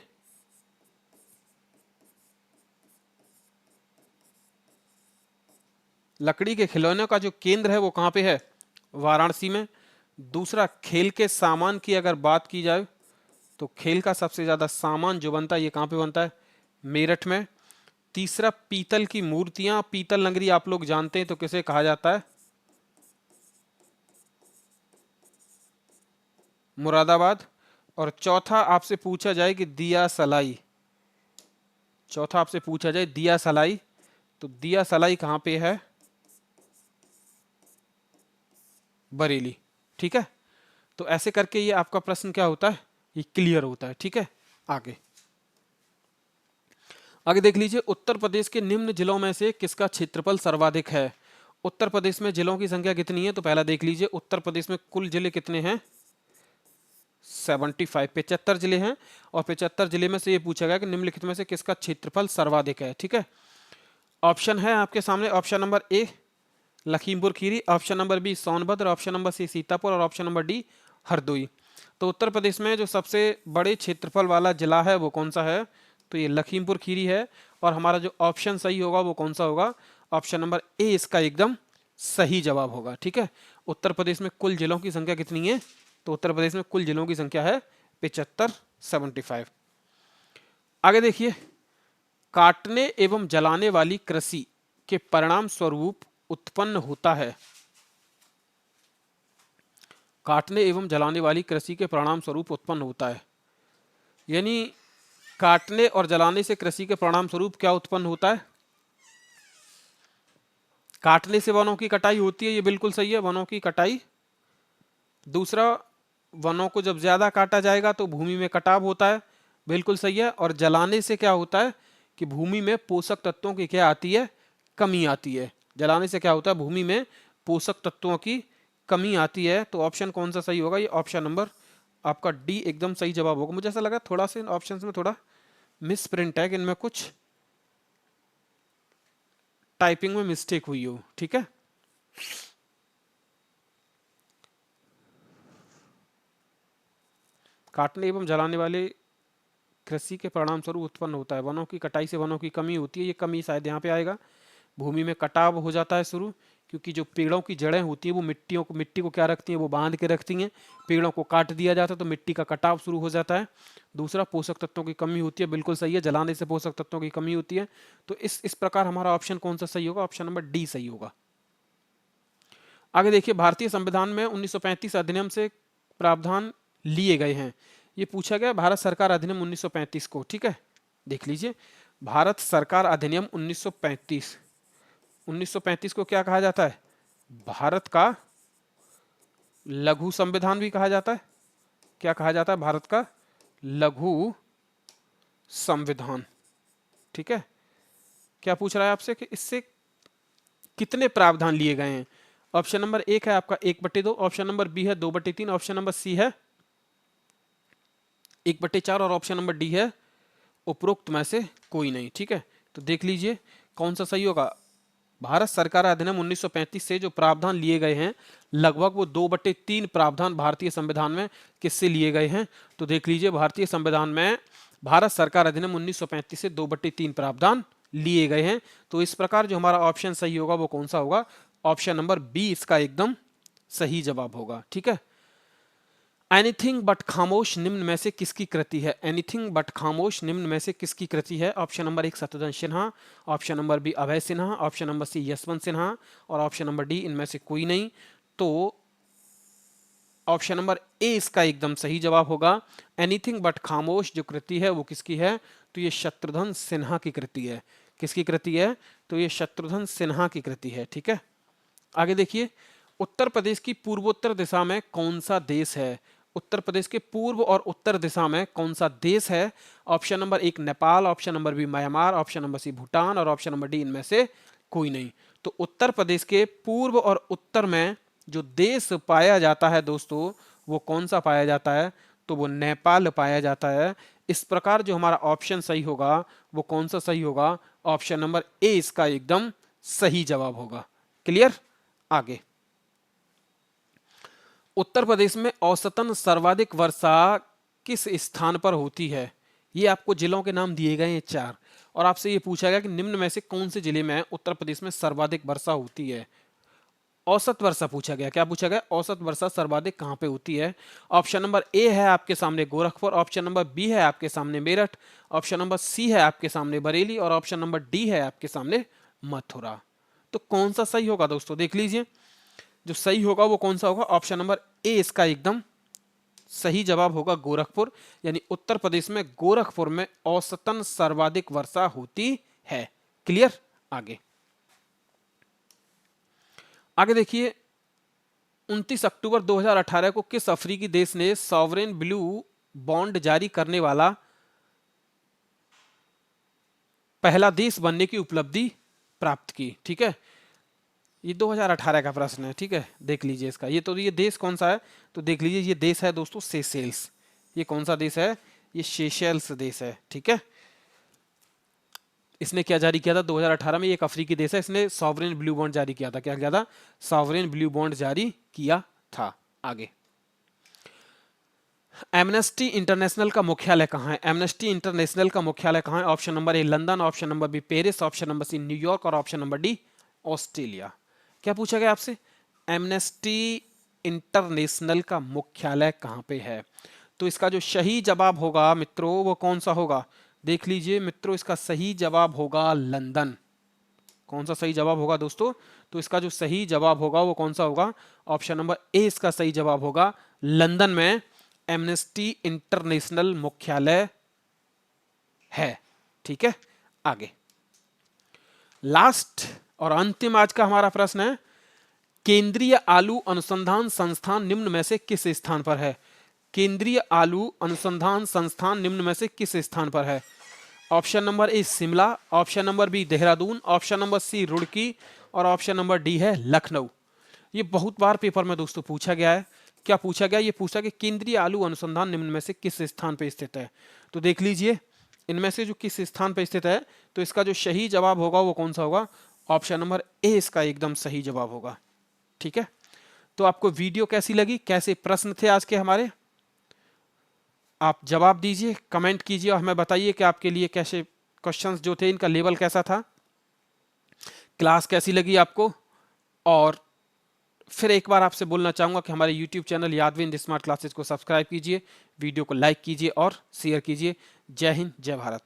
लकड़ी के खिलौनों का जो केंद्र है वो कहां पे है, वाराणसी में। दूसरा, खेल के सामान की अगर बात की जाए तो खेल का सबसे ज्यादा सामान जो बनता है ये कहां पे बनता है, मेरठ में। तीसरा, पीतल की मूर्तियां, पीतल नगरी आप लोग जानते हैं तो किसे कहा जाता है, मुरादाबाद। और चौथा आपसे पूछा जाए कि दिया सलाई, चौथा आपसे पूछा जाए दिया सलाई, तो दिया सलाई कहां पे है, बरेली। ठीक है, तो ऐसे करके ये आपका प्रश्न क्या होता है, ये क्लियर होता है। ठीक है, आगे आगे देख लीजिए। उत्तर प्रदेश के निम्न जिलों में से किसका क्षेत्रफल सर्वाधिक है। उत्तर प्रदेश में जिलों की संख्या कितनी है, तो पहला देख लीजिए उत्तर प्रदेश में कुल जिले कितने हैं, 75, 75 जिले हैं। और 75 जिले में से ये पूछा गया कि निम्नलिखित में से किसका क्षेत्रफल सर्वाधिक है। ठीक है, ऑप्शन है आपके सामने, option number A Lakhimpur Kheri, option number B Sonbhadra, option number C Sitapur, और ऑप्शन नंबर डी हरदोई। तो उत्तर प्रदेश में जो सबसे बड़े क्षेत्रफल वाला जिला है वो कौन सा है, तो ये लखीमपुर खीरी है। और हमारा जो ऑप्शन सही होगा वो कौन सा होगा, ऑप्शन नंबर ए इसका एकदम सही जवाब होगा। ठीक है, उत्तर प्रदेश में कुल जिलों की संख्या कितनी है, तो उत्तर प्रदेश में कुल जिलों की संख्या है 75, 75। आगे देखिए, काटने एवं जलाने वाली कृषि के परिणाम स्वरूप उत्पन्न होता है, काटने एवं जलाने वाली कृषि के परिणाम स्वरूप उत्पन्न होता है, यानी काटने और जलाने से कृषि के परिणाम स्वरूप क्या उत्पन्न होता है, काटने से वनों की कटाई होती है, ये बिल्कुल सही है, वनों की कटाई। दूसरा, वनों को जब ज्यादा काटा जाएगा तो भूमि में कटाव होता है, बिल्कुल सही है। और जलाने से क्या होता है कि भूमि में पोषक तत्वों की क्या आती है, कमी आती है। जलाने से क्या होता है, भूमि में पोषक तत्वों की कमी आती है। तो ऑप्शन कौन सा सही होगा, ये ऑप्शन नंबर आपका डी एकदम सही जवाब होगा। मुझे ऐसा लगा थोड़ा सा इन ऑप्शंस में थोड़ा मिस प्रिंट है, कि इनमें कुछ टाइपिंग में मिस्टेक हुई हो। ठीक है, काटने एवं जलाने वाले कृषि के परिणाम स्वरूप उत्पन्न होता है, वनों की कटाई से वनों की कमी होती है, ये कमी शायद यहाँ पे आएगा। भूमि में कटाव हो जाता है शुरू, क्योंकि जो पेड़ों की जड़ें होती हैं वो मिट्टी को क्या रखती हैं, वो बांध के रखती हैं। पेड़ों को काट दिया जाता है तो मिट्टी का कटाव शुरू हो जाता है। दूसरा, पोषक तत्वों की कमी होती है, बिल्कुल सही है, जलाने से पोषक तत्वों की कमी होती है। तो इस प्रकार हमारा ऑप्शन कौन सा सही होगा, ऑप्शन नंबर डी सही होगा। आगे देखिए, भारतीय संविधान में 1935 अधिनियम से प्रावधान लिए गए हैं, ये पूछा गया भारत सरकार अधिनियम 1935 को। ठीक है, देख लीजिए, भारत सरकार अधिनियम 1935, 1935 को क्या कहा जाता है, भारत का लघु संविधान भी कहा जाता है। क्या कहा जाता है, भारत का लघु संविधान। ठीक है, क्या पूछ रहा है आपसे कि इससे कितने प्रावधान लिए गए हैं। ऑप्शन नंबर 1 है आपका 1/2, ऑप्शन नंबर बी है 2/3, ऑप्शन नंबर सी है 1/4, और ऑप्शन नंबर डी है उपरोक्त में से कोई नहीं। ठीक है, तो देख लीजिए कौन सा सही होगा। भारत सरकार अधिनियम 1935 से जो प्रावधान लिए गए हैं, लगभग वो 2/3 प्रावधान भारतीय संविधान में किससे लिए गए हैं, तो देख लीजिए भारतीय संविधान में भारत सरकार अधिनियम 1935 से 2/3 प्रावधान लिए गए हैं। तो इस प्रकार जो हमारा ऑप्शन सही होगा वो कौन सा होगा, ऑप्शन नंबर बी इसका एकदम सही जवाब होगा। ठीक है, एनीथिंग बट खामोश निम्न में से किसकी कृति है? एनीथिंग बट खामोश निम्न में से किसकी कृति है? Option number 1 Shatrughan Sinha, option number B Abhay Sinha, option number C Yashwant Sinha और ऑप्शन नंबर डी इनमें से कोई नहीं। तो ऑप्शन नंबर ए इसका एकदम सही जवाब होगा। एनीथिंग बट खामोश जो कृति है वो किसकी है? तो ये शत्रुघ्न सिन्हा की कृति है। किसकी कृति है? तो ये शत्रुघ्न सिन्हा की कृति है। ठीक है, आगे देखिए, उत्तर प्रदेश की पूर्वोत्तर दिशा में कौन सा देश है? उत्तर प्रदेश के पूर्व और उत्तर दिशा में कौन सा देश है? Option number 1 Nepal, option number B Myanmar, option number C Bhutan और ऑप्शन नंबर डी इनमें से कोई नहीं। तो उत्तर प्रदेश के पूर्व और उत्तर में जो देश पाया जाता है दोस्तों, वो कौन सा पाया जाता है? तो वो नेपाल पाया जाता है। इस प्रकार जो हमारा ऑप्शन सही होगा वो कौन सा सही होगा? ऑप्शन नंबर ए इसका एकदम सही जवाब होगा। क्लियर? आगे, उत्तर प्रदेश में औसतन सर्वाधिक वर्षा किस स्थान पर होती है? ये आपको जिलों के नाम दिए गए हैं 4 और आपसे ये पूछा गया कि निम्न में से कौन से जिले में उत्तर प्रदेश में सर्वाधिक वर्षा होती है। औसत वर्षा पूछा गया। क्या पूछा गया? औसत वर्षा सर्वाधिक कहां पे होती है? ऑप्शन नंबर ए है आपके सामने गोरखपुर, ऑप्शन नंबर बी है आपके सामने मेरठ, ऑप्शन नंबर सी है आपके सामने बरेली और ऑप्शन नंबर डी है आपके सामने मथुरा। तो कौन सा सही होगा दोस्तों? देख लीजिए, जो सही होगा वो कौन सा होगा? ऑप्शन नंबर ए इसका एकदम सही जवाब होगा, गोरखपुर। यानी उत्तर प्रदेश में गोरखपुर में औसतन सर्वाधिक वर्षा होती है। क्लियर? आगे, आगे देखिए, 29 अक्टूबर 2018 को किस अफ्रीकी देश ने सॉवरेन ब्लू बॉन्ड जारी करने वाला पहला देश बनने की उपलब्धि प्राप्त की? ठीक है, ये 2018 का प्रश्न है। ठीक है, देख लीजिए इसका। ये देश कौन सा है? तो देख लीजिए, ये देश है दोस्तों सेशेल्स। ये कौन सा देश है? ये सेशेल्स देश है। ठीक है, इसने क्या जारी किया था 2018 में? एक अफ्रीकी देश है, इसने सॉवरेन ब्लू बॉन्ड जारी किया था। क्या किया था? सॉवरेन ब्लू बॉन्ड जारी किया था। आगे, एमनेस्टी इंटरनेशनल का मुख्यालय कहाँ है? एमनेस्टी इंटरनेशनल का मुख्यालय कहाँ है? Option number A London, option number B Paris, option number C New York और ऑप्शन नंबर डी ऑस्ट्रेलिया। क्या पूछा गया आपसे? एमनेस्टी इंटरनेशनल का मुख्यालय कहाँ पे है? तो इसका जो सही जवाब होगा मित्रों वो कौन सा होगा? देख लीजिए मित्रों, इसका सही जवाब होगा लंदन। कौन सा सही जवाब होगा दोस्तों? तो इसका जो सही जवाब होगा वो कौन सा होगा? ऑप्शन नंबर ए इसका सही जवाब होगा। लंदन में एमनेस्टी इंटरनेशनल मुख्यालय है। ठीक है, आगे, लास्ट और अंतिम आज का हमारा प्रश्न है, केंद्रीय आलू अनुसंधान संस्थान निम्न में से किस स्थान पर है? केंद्रीय आलू अनुसंधान संस्थान निम्न में से किस स्थान पर है? Option number A Shimla, option number B Dehradun, option number C Roorkee और ऑप्शन नंबर डी है लखनऊ। ये बहुत बार पेपर में दोस्तों पूछा गया है। क्या पूछा गया? ये पूछा कि केंद्रीय आलू अनुसंधान निम्न में से किस स्थान पर स्थित है। तो देख लीजिए, इनमें से जो किस स्थान पर स्थित है, तो इसका जो सही जवाब होगा वो कौन सा होगा? ऑप्शन नंबर ए इसका एकदम सही जवाब होगा। ठीक है, तो आपको वीडियो कैसी लगी? कैसे प्रश्न थे आज के हमारे? आप जवाब दीजिए, कमेंट कीजिए और हमें बताइए कि आपके लिए कैसे क्वेश्चंस जो थे इनका लेवल कैसा था, क्लास कैसी लगी आपको। और फिर एक बार आपसे बोलना चाहूंगा कि हमारे YouTube चैनल यादविंद स्मार्ट क्लासेस को सब्सक्राइब कीजिए, वीडियो को लाइक कीजिए और शेयर कीजिए। जय हिंद, जय भारत।